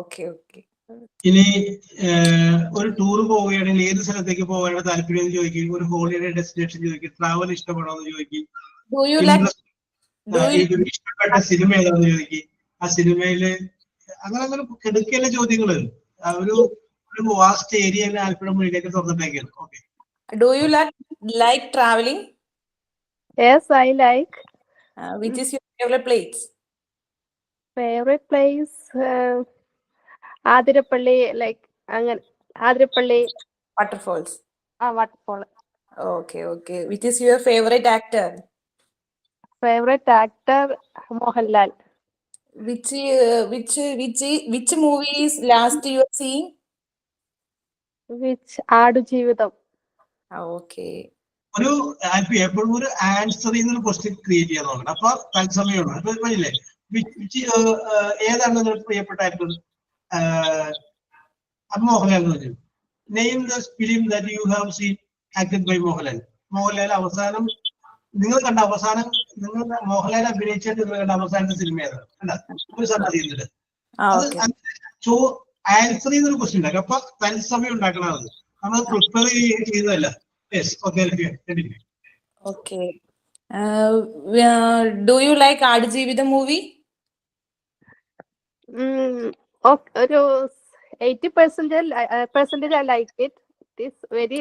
Okay. ഇനി ഒരു tour പോവുകയാണെങ്കിൽ ഏത് സ്ഥലത്തേക്ക് പോകാനാണ് താല്പര്യം എന്ന് ചോദിക്കും. ഒരു ഹോളിഡേ ഡെസ്റ്റിനേഷൻ ചോദിക്കും. ട്രാവൽ ഇഷ്ടപ്പെടോ എന്ന് ചോദിക്കും. ഇഷ്ടപ്പെട്ട സിനിമ ഏതാന്ന് ചോദിക്കും. ആ സിനിമയില് അങ്ങനെ കിടക്കല്ല ചോദ്യങ്ങള്. ഒരു വാസ്റ്റ് ഏരിയ ആൽപ്പുഴ മുന്നിലേക്ക് തുറന്നിട്ടേക്കാണ്. Okay. Do you like traveling? Yes, I like. Which is your favorite place? Favorite place? Adirapalli, like Adirapalli. Waterfalls. Waterfall. Okay. Which is your favorite actor? Favorite actor Mohanlal. Which movie is last you have seen? Which Aadu Jeevitham. Okay. ഒരു എപ്പോഴും ഒരു answer ചെയ്യുന്ന question create ചെയ്യാൻ നോക്കണം. അപ്പൊ തത്സമയമാണ്. അപ്പൊ പറഞ്ഞില്ലേ, ഏതാണ് നിങ്ങളുടെ പ്രിയപ്പെട്ട ആക്ടർ? മോഹൻലാൽ എന്ന് പറഞ്ഞു. Name the film that you have seen acted by Mohanlal. Mohanlal അവസാനം നിങ്ങൾ കണ്ട അവസാനം നിങ്ങൾ മോഹൻലാൽ അഭിനയിച്ചിട്ട് നിങ്ങൾ കണ്ട അവസാനത്തെ സിനിമ ഏതാണ്? കണ്ട ഒരു സമയം ചെയ്യുന്നുണ്ട്. ആൻസർ ചെയ്തൊരു ക്വസ്റ്റ്യൻ ഉണ്ടാക്കും. അപ്പൊ തത്സമയം ഉണ്ടാക്കണത് നമ്മൾ പ്രിപ്പയർ ചെയ്തതല്ല. Yes, okay. Okay. Do you like Aadujivitham movie? ഒരു 80% I like it. It is very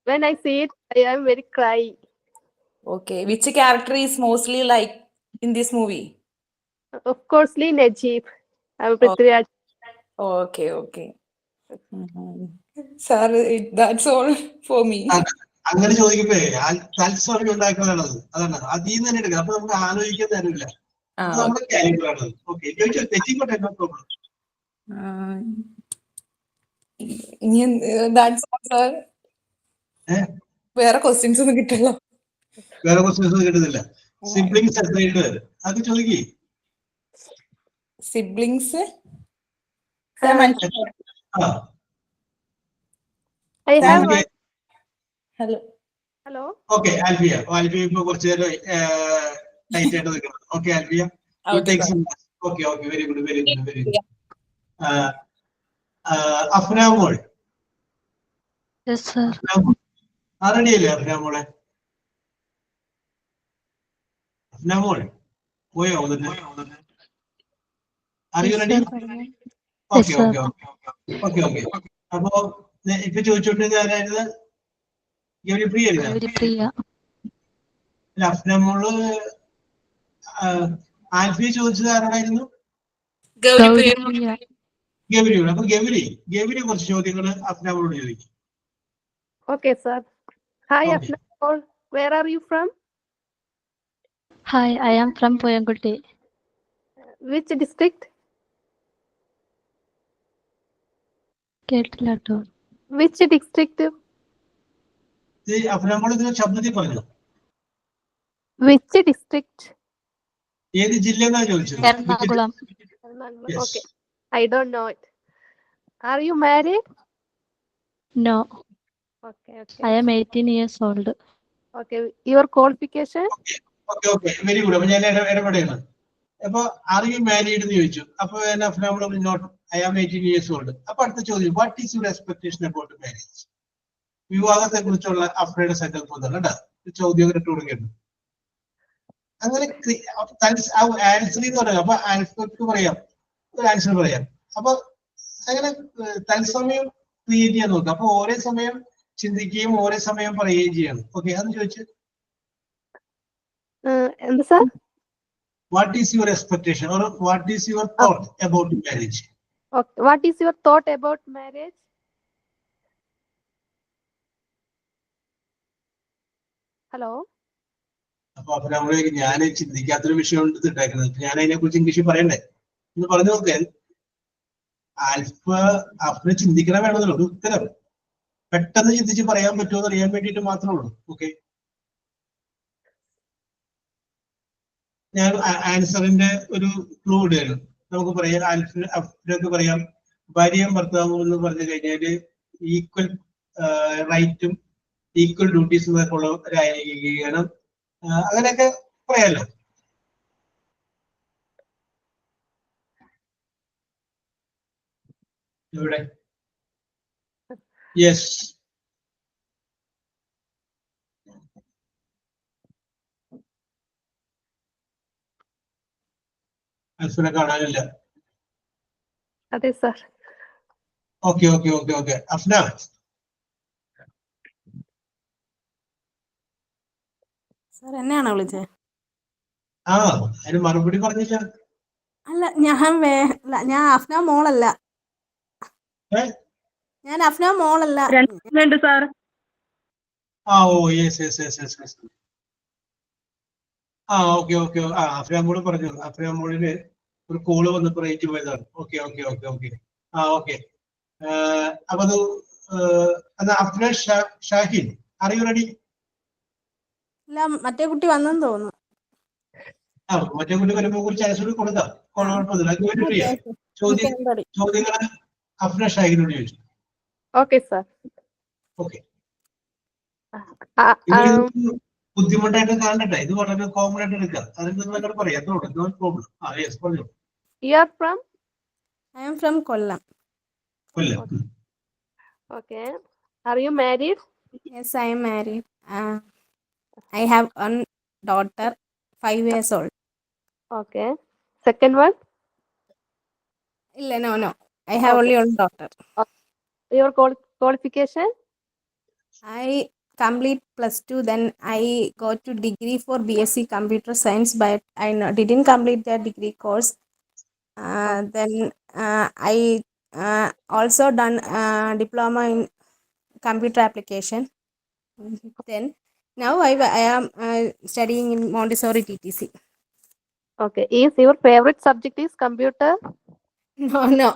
when I see it, I am very cry. Okay. Which character is mostly like in this movie? Of course, Najib. Prithviraj. Okay. Sir, that's all for me. അങ്ങനെ ചോദിക്കുമ്പോ തത്സമയം ഉണ്ടാക്കുന്നതാണത്. അതാണ് അതിൽ നിന്ന് തന്നെ എടുക്കുക. അപ്പൊ നമുക്ക് ആലോചിക്കാൻ തരില്ല. നമ്മുടെ കാലിബറാണത്. ഓക്കെ, തെറ്റിക്കോട്ടെ, നോ പ്രോബ്ലം. വേറെ ക്വസ്റ്റ്യൻസ് ഒന്നും കിട്ടില്ല. വേറെ ക്വസ്റ്റ്യൻസ് കിട്ടുന്നില്ല. സിബ്ലിങ്സ് എത്രയുണ്ട് അത് ചോദിക്കേ. Siblings I have hello. Okay, Alfiya ഇപ്പൊ കുറച്ച് നേരം ടൈറ്റ് ആയിട്ട് നിൽക്കണം. Okay Alfiya, okay, very good. അഫ്നാമോൾ റെഡിയല്ലേ? അഫ്നാമോളെ പോയോ? അറിയോ? റെഡി? ഓക്കെ. അപ്പൊ ഇപ്പൊ ചോദിച്ചോണ്ടിരുന്ന ആരായിരുന്നു? ഗൗരിപ്രിയ. അഫ്നാമോള് ആൽഫിയ ചോദിച്ചത് ആരോടായിരുന്നു? ഗൗരിയോട്. അപ്പൊ ഗൗരി കുറച്ച് ചോദ്യങ്ങൾ അഫ്നാമോളോട് ചോദിക്കും. Okay, sir. Hi, Afnamol. Where are you from? Hi, I am from Poyangutti. Which district? Ketlato. Which district? അഫ്നാമോൾ ഇതിന് ശബ്ദത്തിൽ പറഞ്ഞു. Which district? ഏത് ജില്ല എന്നാണ് ചോദിച്ചത്? Ernakulam. Okay, I don't know it. Are you married? No, Okay. I am 18 years old. Okay, your qualification? Okay, very good. അപ്പൊ ഞാൻ ഇടപെടുകയാണ്. അപ്പൊ ആർ യു മാരീഡ് എന്ന് ചോദിച്ചു. അപ്പൊ അഫ്നാമോൾ not, I am 18 years old. അപ്പൊ അടുത്ത ചോദ്യം, what is your expectation about marriage? വിവാഹത്തെ കുറിച്ചുള്ള അഫ്നയുടെ സങ്കല്പം എന്താണ്? ചോദ്യം ഇട്ട് കൊടുക്കുന്നു. അങ്ങനെ ആൻസർ എന്ന് പറയാം. അപ്പൊ ആൻസർക്ക് പറയാം, ഒരു ആൻസർ പറയാം. അപ്പൊ അങ്ങനെ തത്സമയം ക്രിയേറ്റ് ചെയ്യാൻ നോക്കുക. അപ്പൊ ഒരേ സമയം ചിന്തിക്കുകയും ഒരേ സമയം പറയുകയും ചെയ്യാണ്. ഓക്കെ, അന്ന് ചോദിച്ചു. What is your expectation or what is your thought about marriage? Okay, what is your thought about marriage? Hello. അപ്പൊ നമ്മളെ ഞാൻ ചിന്തിക്കാത്തൊരു വിഷയം എടുത്തിട്ടേക്കുന്നത്. ഞാൻ അതിനെ കുറിച്ച് ഇംഗ്ലീഷിൽ പറയണ്ടേ എന്ന് പറഞ്ഞു നോക്കാൻ. അഫ്ന ചിന്തിക്കണം വേണമെന്നുള്ളൂ. ഉത്തരം പെട്ടെന്ന് ചിന്തിച്ച് പറയാൻ പറ്റുമോ എന്ന് അറിയാൻ വേണ്ടിയിട്ട് മാത്രമേ ഉള്ളൂ. ഓക്കെ, ഞാൻ ആൻസറിന്റെ ഒരു ക്ലൂ ഇടുകയാണ്. നമുക്ക് പറയാം, അഫ്നക്ക് പറയാം, ഭാര്യയും ഭർത്താവും എന്ന് പറഞ്ഞു കഴിഞ്ഞാല് ഈക്വൽ റൈറ്റും ഈക്വൽ ഡ്യൂട്ടീസും ഒക്കെ ഉള്ളവരായിരിക്കണം. അങ്ങനെയൊക്കെ പറയാലോ. ഇവിടെ യെസ്, അൽഫിനെ കാണാനില്ല. അതെ സർ. ഓക്കെ. അഫ്ന, സാർ എന്നെയാണോ വിളിച്ചത്? അതിന് മറുപടി പറഞ്ഞില്ല. അല്ല, ഞാൻ അഫ്ന മോളല്ല. ഞാൻ അഫ്ന മോളല്ല. സാർ. ഓ യെസ്. ഓക്കെ. അഫ്നാമോള് പറഞ്ഞു. അഫ്നാമോളിന് ഒരു കോള് വന്നപ്പോ റേറ്റ് പോയതാണ്. ഓക്കെ. ഓക്കെ. അപ്പൊ അത് അഫ്ന ഷാഹിൻ, അറിയൂ? റെഡി? ഇല്ല, മറ്റേ കുട്ടി വന്നെന്ന് തോന്നുന്നു. മറ്റേ കുട്ടി വരുമ്പോൾ കുറച്ച് ചാൻസ് കൂടി കൊടുക്കാം. കുഴപ്പമൊന്നുമില്ല. അത് വെയിറ്റ് Okay, ചെയ്യാം. okay. I'm ready. ചോദ്യങ്ങൾ അഫ്ന ഷാഹിദിനോട് ചോദിച്ചു. Okay, sir. ഓക്കെ. Uh, ബുദ്ധിമുട്ടായിട്ട് കാണട്ടെ. ഇത് വളരെ കോമൺ ആയിട്ട് എടുക്കാം. അതിന് നിങ്ങളോട് പറയാം. No problem. യെസ് പറഞ്ഞു. you are from? I am from Kollam. Kollam. Okay. Are you married? Yes, I am married. I have one daughter, 5 years old. Okay. Second one? No. I have Okay. only one daughter. Your qualification? I complete +2, then I go to degree for BSc Computer Science, but I didn't complete that degree course. Then I also done diploma in computer application. Then now I am studying in Montessori TTC. Okay. Is your favorite subject is computer? No,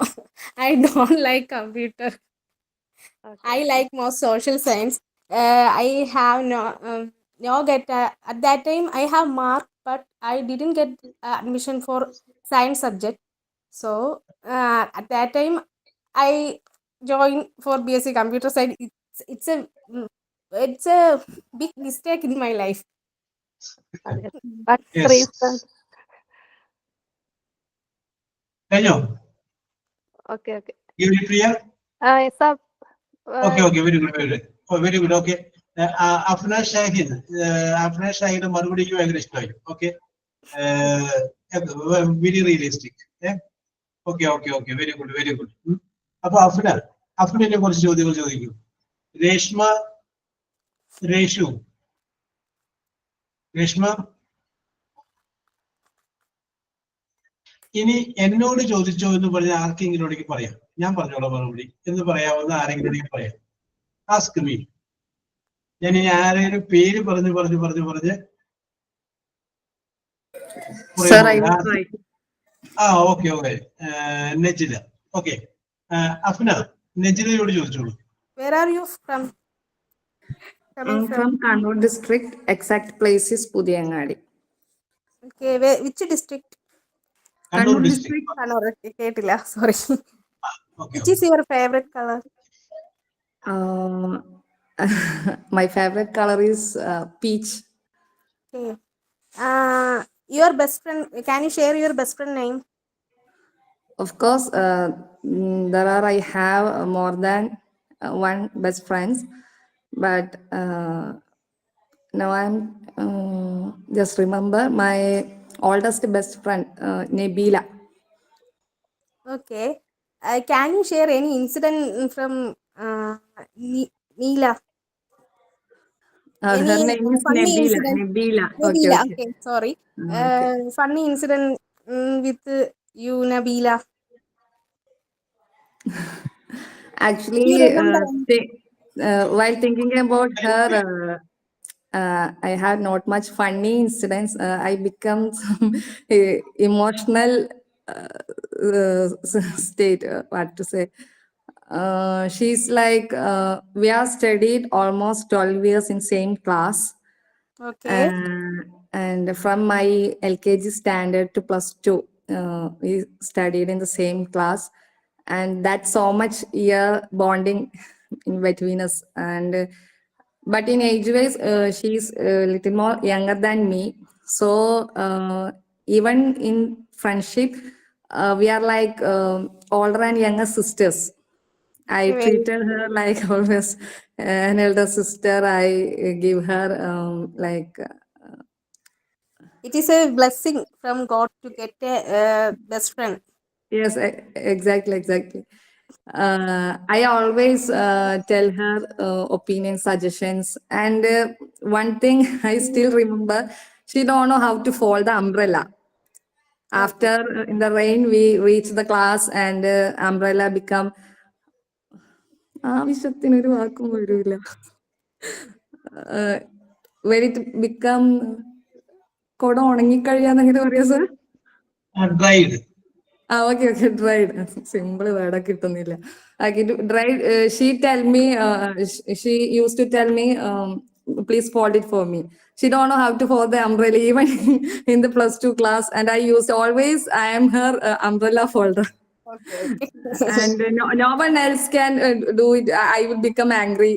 I don't like computer. Okay. I like more social science. I have no get at that time I have mark, but I didn't get admission for science subject. So at that time I joined for BSc Computer Science. It's a big mistake in my life. What's the Yes. reason? കഴിഞ്ഞോ? Okay. Clear? Sir. Okay. Very good. Okay. Afna Shahid. Afna Shahid മറുപടിക്ക് ഭയങ്കര ഇഷ്ടമായി. Okay. Very realistic. Okay. Very good. അപ്പൊ അഫ്നെ കുറച്ച് ചോദ്യങ്ങൾ ചോദിക്കും. രേഷ്മ ഇനി എന്നോട് ചോദിച്ചോ എന്ന് പറഞ്ഞ ആർക്കെങ്കിലും പറയാം. ഞാൻ പറഞ്ഞോളാം മറുപടി എന്ന് പറയാവുന്ന ആരെങ്കിലും പറയാം. Ask me. ഞാൻ ഇനി ആരെങ്കിലും പേര് പറഞ്ഞ് Sir, I will try. Okay. Nejila. Okay. Afna, നെജിലയോട് ചോദിച്ചോളൂ. Where are you from? I'm from Kannur district. Exact place is Pudiyangadi. Okay, which district? Kannur district. Kannur. കേട്ടില്ല, sorry. Okay. Which is your favorite color? My favorite color is peach. Okay. Your best friend, can you share your best friend name? Of course, I have more than one best friends, but now I'm just remember my oldest best friend, Nabila. Okay. Can you share any incident from Neela? Her Any name is funny Nabila. incident? Nabila. Nabila. Okay. Okay, sorry. Okay. Funny incident with you, Nabila. Actually, You remember? while thinking about her, I had not much funny incidents. I become some emotional state. What to say? She's like we are studied almost 12 years in same class. Okay. And from my LKG standard to +2, we studied in the same class, and that's so much year bonding in between us. And but in age wise, she's a little more younger than me. So even in friendship, we are like older and younger sisters. I Very- treated her like always an elder sister. I give her like It is a blessing from God to get a best friend. yes, exactly. I always tell her opinions, suggestions, and one thing I still remember, she don't know how to fold the umbrella. After in the rain, we reach the class and umbrella become ആവശ്യത്തിനൊരു വാക്കും വരില്ല. When it become കൊട ഉണങ്ങിക്കഴിയാന്നെങ്ങനെ പറയാ sir? Dried. Okay, dried. Simple word കിട്ടുന്നില്ല. Dried. She used to tell me please fold it for me. She don't know how to hold the umbrella even in the +2 class. And I used always, I am her umbrella folder. Okay, okay. And no one else can do it. I will become angry.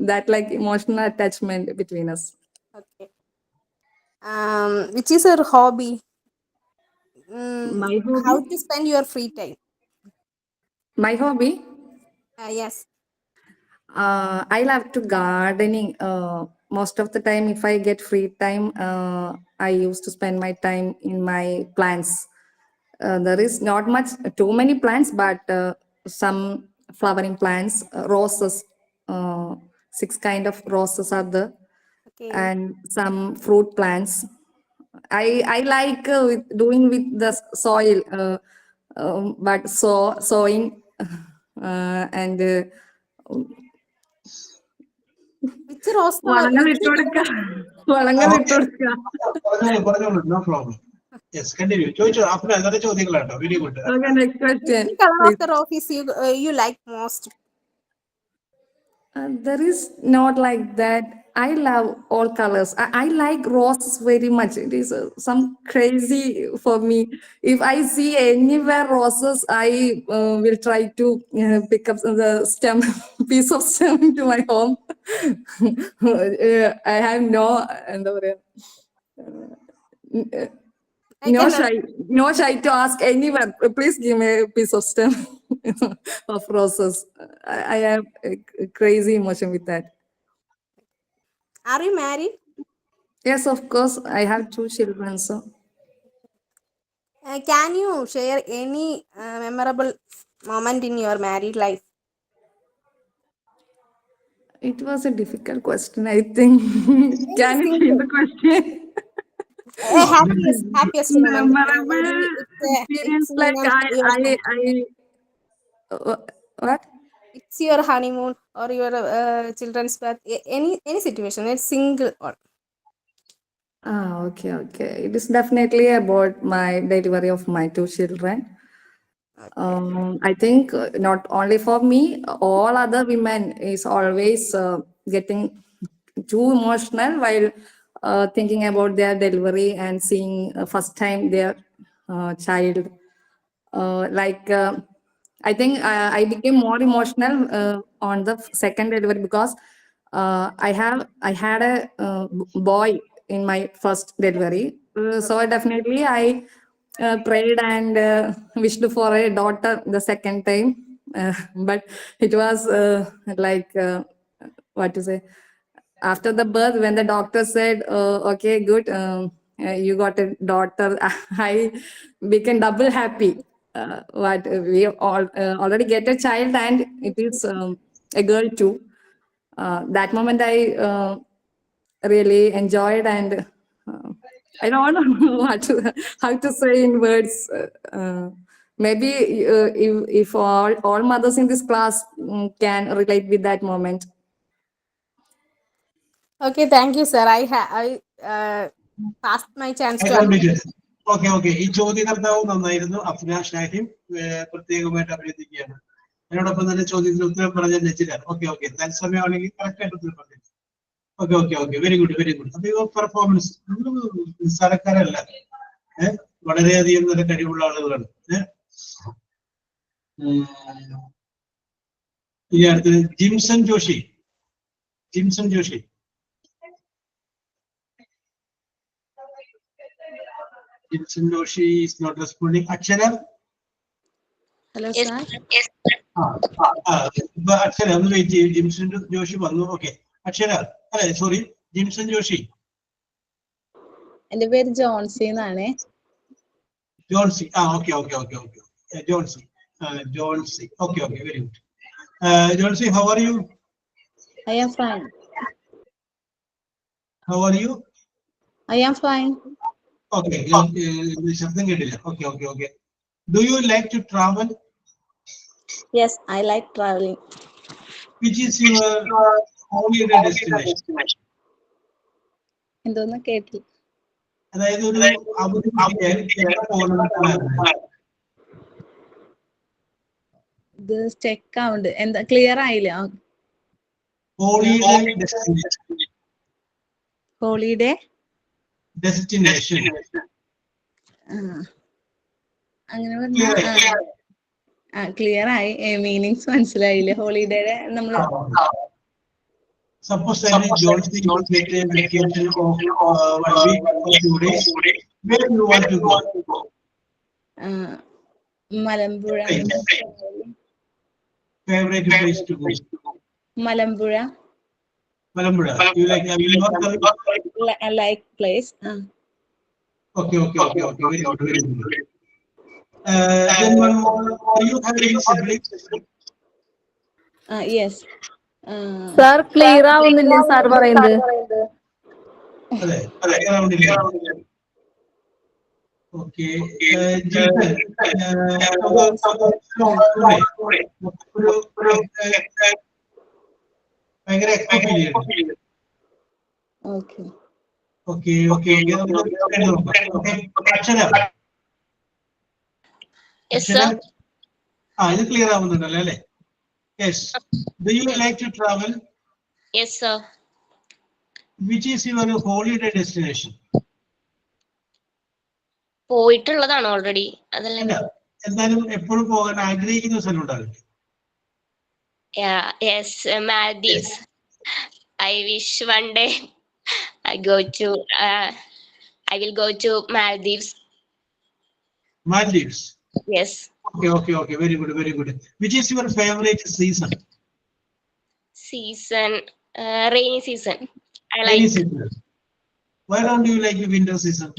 That like emotional attachment between us. Okay. Which is your hobby? My How hobby? to spend your free time? My hobby? Yes. I love to gardening. Most of the time, if I get free time, I used to spend my time in my plants. There is not much, too many plants, but some flowering plants, roses. 6 kind of roses are there, Okay. and some fruit plants. I like doing with the soil, but sowing and Which rose വളങ്ങൾ color? ഇട്ട് കൊടുക്കുക വളങ്ങൾ ഇട്ട് കൊടുക്കുക. പറഞ്ഞോളൂ, no problem. Yes, continue. ചോദിച്ചോ. അപ്പോൾ അല്ലാതെ ചോദ്യങ്ങളാട്ടോ. Very good. Okay, next question. Which color of Please. the rose is you like most? There is not like that. I love all colors. I like roses very much. It is some crazy for me. If I see anywhere roses, I will try to pick up the stem, piece of stem into my home. I have no, എന്താ പറയാ, I no can shy to ask anyone. Please give me a piece of stem of roses. I have a crazy emotion with that. Are you married? Yes, of course. I have 2 children, so Can you share any memorable moment in your married life? it was a difficult question, I think. Can you repeat the question? Happiest moment. Memorable experience, It's like what? it's your honeymoon or your children's birth. Any situation. It's single or. Okay. It is definitely about my delivery of my 2 children. I think not only for me, all other women is always getting too emotional while thinking about their delivery and seeing first time their child. I think I became more emotional on the second delivery because I had a boy in my first delivery. So definitely I prayed and wished for a daughter the second time. But it was what to say? After the birth, when the doctor said, okay, good, you got a daughter, I became double happy. What we all already get a child and it is a girl too. That moment I really enjoyed, and I don't know how to say in words. Maybe if all mothers in this class can relate with that moment. Okay, thank you, sir. I passed my chance to. Okay. ഈ ചോദ്യകർത്താവ് നന്നായിരുന്നു. അഫ്ന ഷാഹിം പ്രത്യേകമായിട്ട് അഭിനന്ദിക്കുകയാണ്. അതിനോടൊപ്പം തന്നെ ചോദ്യത്തിന് ഉത്തരം പറഞ്ഞ Najla. Okay. തത്സമയമാണെങ്കിൽ correct ആയിട്ട് ഉത്തരം പറഞ്ഞു. ഓക്കെ. Very good. അപ്പൊ ഈ പെർഫോമൻസ് നിസ്സാരക്കാരല്ല. വളരെയധികം നല്ല കഴിവുള്ള ആളുകളാണ്. ഇനി അടുത്തത് Jimson Joshi. Jimson Joshi is not responding. Akshara? Hello, sir. Yes. Akshara, ഒന്ന് വെയിറ്റ് ചെയ്യും. ജിംസൺ ജോഷി വന്നു. ഓക്കെ. അക്ഷര, അല്ലെ, സോറി, ജിംസൺ ജോഷി. എന്റെ പേര് ജോൺസി എന്നാണ്. Johnsy. Okay. Johnsy. Okay. Very good. Johnsi, how are you? I am fine. How are you? I am fine. Okay. ശബ്ദം കേട്ടില്ല. Okay. Do you like to travel? Yes, I like traveling. Which is your holiday destination? എന്തോന്ന് കേട്ടില്ല. അതായത് ഒരു ഇത് സ്റ്റെക്ക് ആവുന്നുണ്ട്. എന്താ clear ആയില്ല? holiday destination. Holiday. Destination. അങ്ങനെ പറഞ്ഞാൽ ക്ലിയർ ആയി. മീനിങ്സ് മനസ്സിലായില്ലേ? ഹോളിഡേയുടെ നമ്മൾ Suppose that Johnson get a vacation of 1 week or 2 days. Where do you want to go? Malampuzha. Favorite place to go? Malampuzha. Malambura. You like Like place. Okay. Very good. Then one more. Do you have any siblings? Yes. Sir clear ആവുന്നില്ല sir പറയുന്നത്. അതെ. Okay. ഭയങ്കര echo feel ചെയ്യുന്നു. Okay. അക്ഷര. Yes, sir. ഇത് clear ആവുന്നുണ്ടല്ലോ അല്ലേ? Yes. Do you like to travel? Yes, sir. Which is your holiday destination? പോയിട്ടുള്ളതാണ് already. അതല്ല. എന്നാലും എപ്പോഴും പോകാൻ ആഗ്രഹിക്കുന്ന സ്ഥലം ഉണ്ടാവില്ല. Yes, Maldives. I wish one day I will go to Maldives. Maldives. Yes. Okay. Very good. Which is your favorite season? Rainy season. I like. Rainy season. Why don't you like the winter season?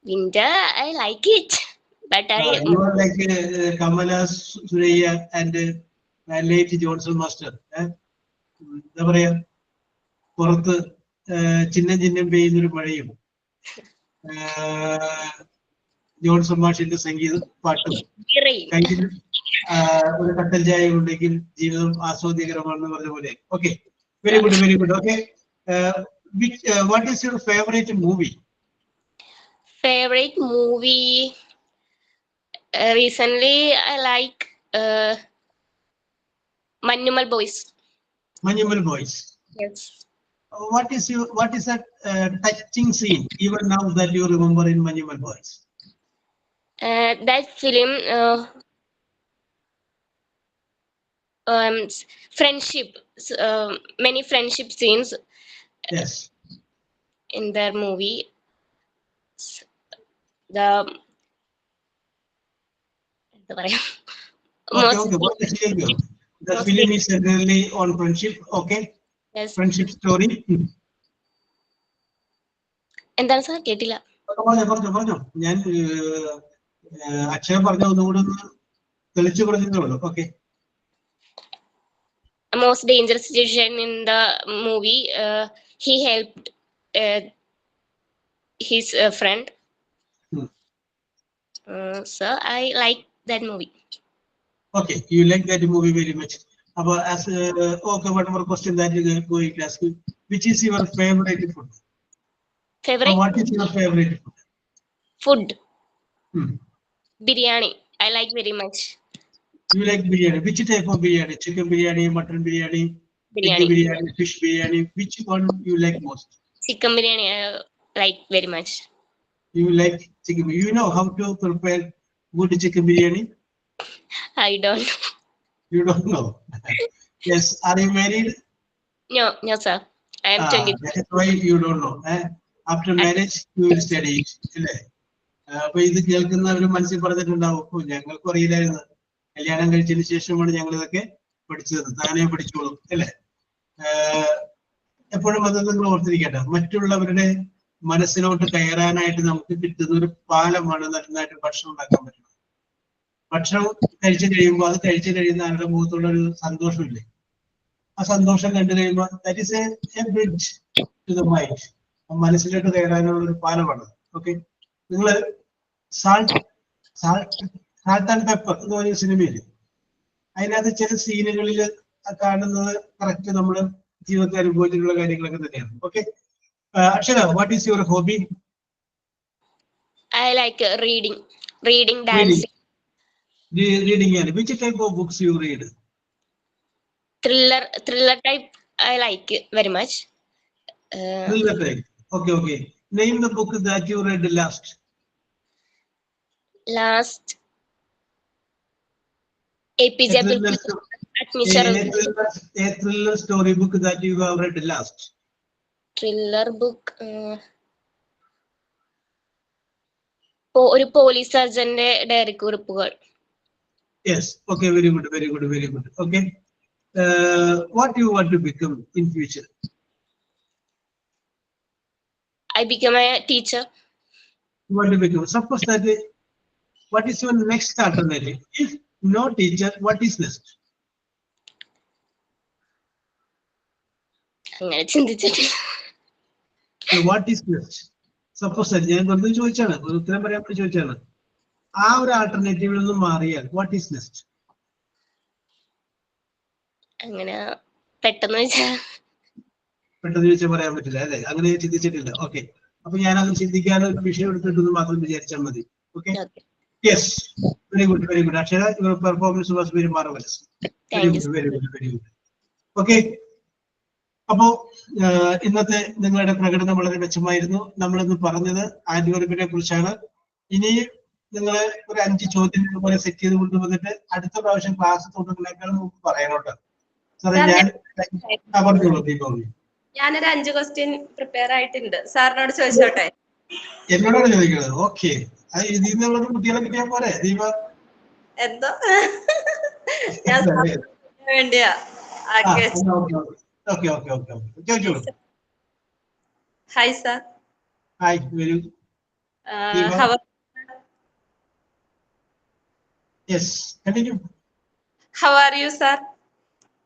Winter. I like it, but You are like Kamala Suraya and late Johnson Master. എന്താ പറയാ, പുറത്ത് ചിഹ്നം പെയ്യുന്നൊരു മഴയും Johnson മാഷിന്റെ സംഗീതം പാട്ടും കയ്യിൽ ഒരു കട്ടൻ ചായ ഉണ്ടെങ്കിൽ ജീവിതം ആസ്വാദ്യകരമാണെന്ന് പറഞ്ഞ പോലെ. Okay, very good. Okay, what is your favourite movie? Favorite movie. Recently, I like Manjumal Boys. Yes. What is that touching scene even now that you remember in Manjumal Boys? That film, friendship, many friendship scenes. Yes. In their movie. The Okay. The film is really on friendship. Okay. Yes. Friendship story. എന്താണ് sir? കേട്ടില്ല. പറഞ്ഞോ. ഞാൻ അക്ഷരം പറഞ്ഞ ഒന്നുകൂടെ തെളിച്ചു പറഞ്ഞതേ. Okay. Most dangerous situation in the movie, he helped his friend. So I like that movie. Okay, you like that movie very much. As okay, one more question that you are going to ask you. Which is your favorite food? What is your favorite food? Biryani. I like very much. You like biryani? Which type of biryani? Chicken biryani, mutton biryani, biryani, fish biryani. Which one you like most? Chicken biryani. I like very much. You like chicken? You know how to prepare good chicken biryani? I don't know. You don't know? Yes. Are you married? No, sir. I am 20. That's why you don't know. After marriage, you will study. അപ്പൊ ഇത് കേൾക്കുന്നവർ മനസ്സിൽ പറഞ്ഞിട്ടുണ്ടാവും, ഞങ്ങൾക്ക് അറിയില്ലായിരുന്നു, കല്യാണം കഴിച്ചതിന് ശേഷമാണ് ഞങ്ങൾ ഇതൊക്കെ പഠിച്ചത്, താനേ പഠിച്ചോളും അല്ലേ? എപ്പോഴും അത് നിങ്ങൾ ഓർത്തിരിക്കട്ടെ, മറ്റുള്ളവരുടെ മനസ്സിലോട്ട് കയറാനായിട്ട് നമുക്ക് കിട്ടുന്ന ഒരു പാലമാണ് നന്നായിട്ട് ഭക്ഷണം ഉണ്ടാക്കാൻ പറ്റുന്നത്. ഭക്ഷണം കഴിച്ചു കഴിയുമ്പോൾ അത് കഴിച്ചു കഴിയുന്ന ആളുടെ മുഖത്തുള്ള ഒരു സന്തോഷമില്ലേ, ആ സന്തോഷം കണ്ടു കഴിയുമ്പോൾ that is a bridge to the mind, മനസ്സിലോട്ട് കയറാനുള്ള ഒരു പാലമാണ്. ഓക്കെ, നിങ്ങള് സാൾട്ട് ആൻഡ് പെപ്പർ എന്ന് പറയുന്ന സിനിമയില് അതിനകത്ത് ചില സീനുകളിൽ കാണുന്നത് കറക്റ്റ് നമ്മള് ജീവിതത്തിൽ അനുഭവിച്ചിട്ടുള്ള കാര്യങ്ങളൊക്കെ തന്നെയാണ്. ഓക്കെ, അക്ഷര, what is your hobby? I like reading, dancing. Reading. Which type of books you read? thriller type I like very much. Thriller type. Okay. Name the book that you read last. Last APJ A Abdul thriller, Kalam. a thriller story book that you have read last. Thriller book. ഒരു police സർജന്റെ diary കുറിപ്പുകൾ. Yes. Okay. Very good. Okay. What do you want to become in future? I become a teacher. You want to become. Suppose that. What is your next alternative? If no teacher, what is next? അങ്ങനെ ചിന്തിച്ചിട്ടില്ല. What is next? Suppose that ഞാൻ വെറുതെ ചോദിച്ചാണ്, ഒരു ഉത്തരം പറയാൻ വേണ്ടി ചോദിച്ചാണ്. ആ ഒരു ആൾട്ടർനേറ്റീവിൽ നിന്ന് മാറിയാൽ വാട്ട് ഈസ് നെക്സ്റ്റ്? അങ്ങനെ പെട്ടെന്ന് ചോദിച്ചാൽ പറയാൻ പറ്റില്ല അല്ലേ? അങ്ങനെ ചിന്തിച്ചിട്ടില്ല. ഓക്കെ, അപ്പൊ ഞാൻ അത് ചിന്തിക്കാൻ ഒരു വിഷയം എടുത്തിട്ടൊന്ന് മാത്രം വിചാരിച്ചാൽ മതി. Okay, yes, very good. Akshara, your performance was very marvellous. Very good. Okay, അപ്പോ ഇന്നത്തെ നിങ്ങളുടെ പ്രകടനം വളരെ മെച്ചമായിരുന്നു. നമ്മളിന്ന് പറഞ്ഞത് ആന്റിവർപ്പിനെ കുറിച്ചാണ്. ഇനി നിങ്ങള് ഒരു 5 ചോദ്യങ്ങൾ പോലെ സെറ്റ് ചെയ്ത് കൊണ്ടുവന്നിട്ട് അടുത്ത പ്രാവശ്യം ക്ലാസ് തുടങ്ങുന്നതിനേക്കാൾ മുമ്പ് പറയണോട്ടോ. സാറേ ഞാൻ പറഞ്ഞോളൂ. ദീപാവലി ഞാനൊരു 5 ക്വസ്റ്റ്യൻ പ്രിപ്പയർ ആയിട്ടുണ്ട്, സാറിനോട് ചോദിച്ചോട്ടെ? എന്നോടാണ് ചോദിക്കുന്നത്. ഓക്കെ, ഇതിൽ നിന്നുള്ളത് കുട്ടികളെ കിട്ടിയാൽ പോരെ ദീപ? എന്തോ ഞാൻ വേണ്ടിയാ. ഓക്കെ, ചോദിച്ചോളൂ. Hi sir. ഹായ്, വരൂ. Yes, continue. How are you sir?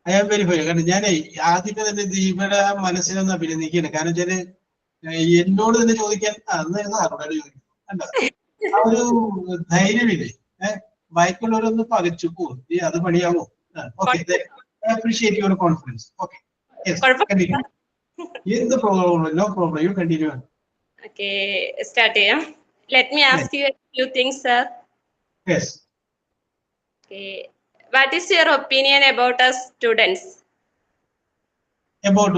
I am very fine. കാരണം ഞാൻ ആദ്യമേ തന്നെ ദീപയുടെ മനസ്സിലൊന്ന് അഭിനന്ദിക്കുകയാണ്. കാരണം വെച്ചാല് എന്നോട് തന്നെ ചോദിക്കാൻ സാറിനോട് ചോദിക്കും കണ്ടോ, ആ ഒരു ധൈര്യമില്ലേ? ബാക്കിയുള്ളവരൊന്ന് പകച്ചു പോകും, അത് പണിയാവോ? Okay, appreciate your confidence. Okay, എന്ത് problem? No problem, you continue. Okay, start ചെയ്യാം. Let me ask you a few things sir. Yes. Okay. What is your opinion about us students? About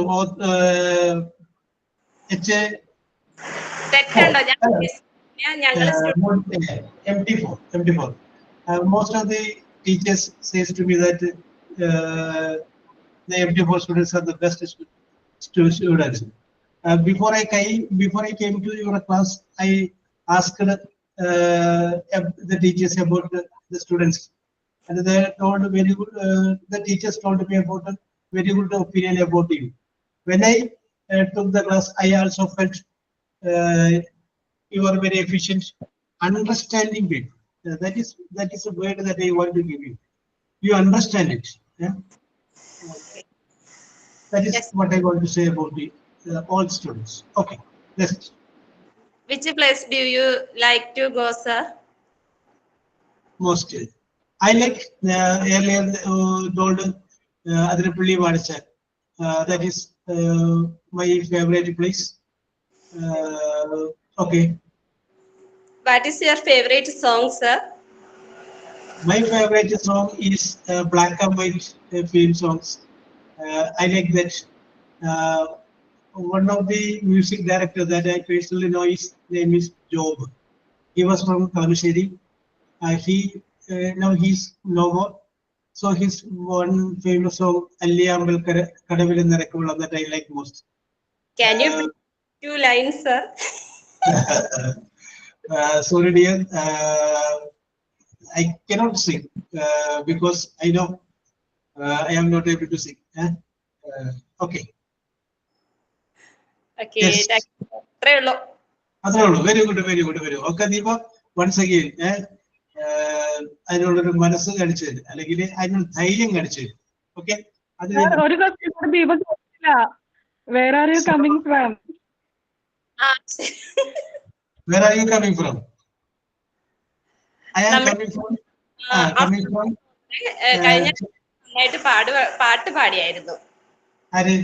തെറ്റുണ്ടോ? ഞങ്ങൾ MT4. Most of the teachers says to me that the MT4 students are the best students. Before I came to your class, I asked the teachers about the students. And they told very good. The teachers told me about a very good opinion about you. When I took the class, I also felt you are very efficient, understanding people. That is a word that I want to give you. You understand it. Yeah? That is what I want to say about the all students. Okay, next. Which place do you like to go, sir? Most. I like earlier told Adirapalli Vadachar. That is my favorite place. Okay. What is your favorite song, sir? My favorite song is black and white film songs. I like that. One of the music directors that I personally know, his name is Job. He was from Kalamasheri. Now he's no more. So his one famous song, Alliyambal Kadavil Narakula, that I like most. Can you play 2 lines, sir? Sorry, dear. I cannot sing because I know I am not able to sing. Okay. Okay. Yes. Very good. Okay, Deepa. Once again, അതിനുള്ളൊരു മനസ്സ് കാണിച്ചു, അല്ലെങ്കിൽ അതിനുള്ള ധൈര്യം കാണിച്ചു. Okay, ഒരു question Deepa ചോദിച്ചില്ല. Where are you coming from? Where are you coming from? I am coming from. കഴിഞ്ഞ നന്നായിട്ട് പാട്ട് പാടിയായിരുന്നു. ആര്?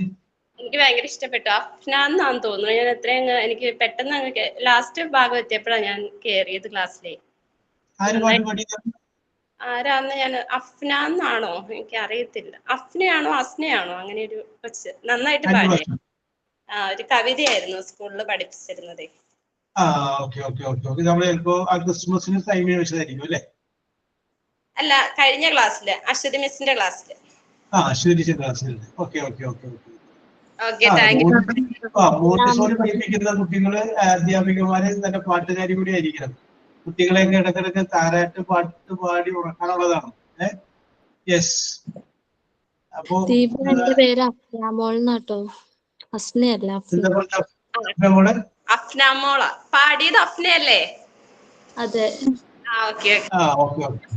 എനിക്ക് ഭയങ്കര ഇഷ്ടപ്പെട്ടു. അഫ്നാന്നാന്ന് തോന്നുന്നു. ഞാൻ എത്രയും എനിക്ക് പെട്ടെന്ന് അങ്ങ് ലാസ്റ്റ് ഭാഗം എത്തിയപ്പോഴാണ് ഞാൻ കേറിയത് ക്ലാസ്സിലെ. ആരാന്ന് ഞാൻ അഫ്ന എന്നാണോ എനിക്ക് അറിയത്തില്ല. അഫ്നയാണോ അസ്നയാണോ അങ്ങനെ ഒരു കൊച്ച് നന്നായിട്ട് 5 പാടി. വർഷം. ഒരു കവിതയായിരുന്നു സ്കൂളിൽ പഠിപ്പിച്ചിരുന്നത്. Okay okay okay okay. നമ്മൾ ചിലപ്പോ ആ ക്രിസ്മസിന് ടൈമിൽ വെച്ചതായിരിക്കും അല്ലേ? അല്ല, കഴിഞ്ഞ ക്ലാസ്സില് അശ്വതി മിസ്സിന്റെ ക്ലാസ്സില്. ശരി ക്ലാസ്സിലുണ്ട്. Okay okay okay okay. Okay, thank you. Montessori പഠിപ്പിക്കുന്ന കുട്ടികള് അധ്യാപികമാര് നല്ല പാട്ടുകാരി കൂടി ആയിരിക്കണം. കുട്ടികളെയൊക്കെ ഇടക്കിടക്ക് താരാട്ട് പാട്ട് പാടി ഉറക്കാനുള്ളതാണ്. യെസ്. അപ്പോ എന്റെ പേര് അഫ്നാമോൾ എന്നാട്ടോ, അസ്നയല്ല. എന്താ പറഞ്ഞ അഫ്നാമോള പാടിയത് അഫ്നയല്ലേ? അതെ. Okay okay okay.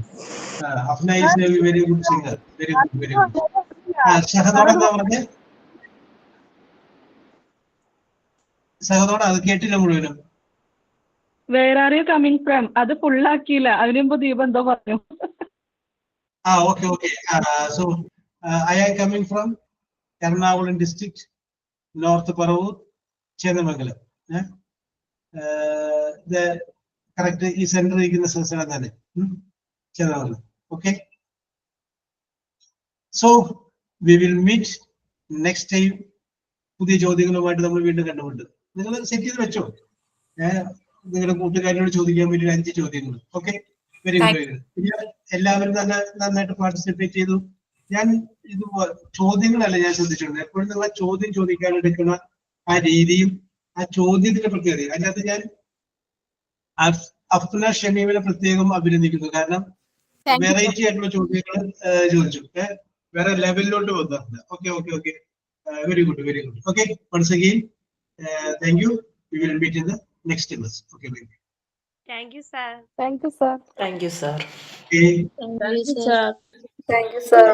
Afna is a very good singer. Very good very good. ഷഹദോട് എന്താ പറഞ്ഞേ? ഷഹദോട് അത് കേട്ടില്ല മുഴുവനും. Where are you coming from അത് ഫുള്ളാക്കിയില്ല. അതിനു മുമ്പ് ദീപ എന്തോ പറഞ്ഞു. Okay okay. So I am coming from Ernakulam district, North Paravur, Chedamangalam. The correct is center in the Sasanadane. Chedamangalam. Okay. So we will meet next time. പുതിയ ചോദ്യങ്ങളുമായിട്ട് നമ്മൾ വീണ്ടും കണ്ടുമുണ്ട്. നിങ്ങൾ സെറ്റ് ചെയ്ത് വെച്ചോ. നിങ്ങളുടെ കൂട്ടുകാരിനോട് ചോദിക്കാൻ വേണ്ടി 5 ചോദ്യങ്ങൾ. Okay, very good very good. എല്ലാവരും തന്നെ നന്നായിട്ട് പാർട്ടിസിപ്പേറ്റ് ചെയ്തു. ഞാൻ ഇത് ചോദ്യങ്ങളല്ല ഞാൻ ശ്രദ്ധിച്ചിട്ടുണ്ട്. എപ്പോഴും നിങ്ങൾ ചോദ്യം ചോദിക്കാൻ എടുക്കുന്ന ആ രീതിയും ആ ചോദ്യത്തിന്റെ പ്രത്യേകത. അതിനകത്ത് ഞാൻ അഫ്ന ഷമീമിനെ പ്രത്യേകം അഭിനന്ദിക്കുന്നു. കാരണം വെറൈറ്റി ആയിട്ടുള്ള ചോദ്യങ്ങൾ ചോദിച്ചു. വേറെ ലെവലിലോട്ട് വന്നിട്ടുണ്ട്. Okay okay okay. Very good, very good. Okay, once again, thank you. We will meet in the next class. Okay, bye. Thank you, sir. Thank you, sir. Thank you, sir. Okay. Thank you, sir. Thank you, sir.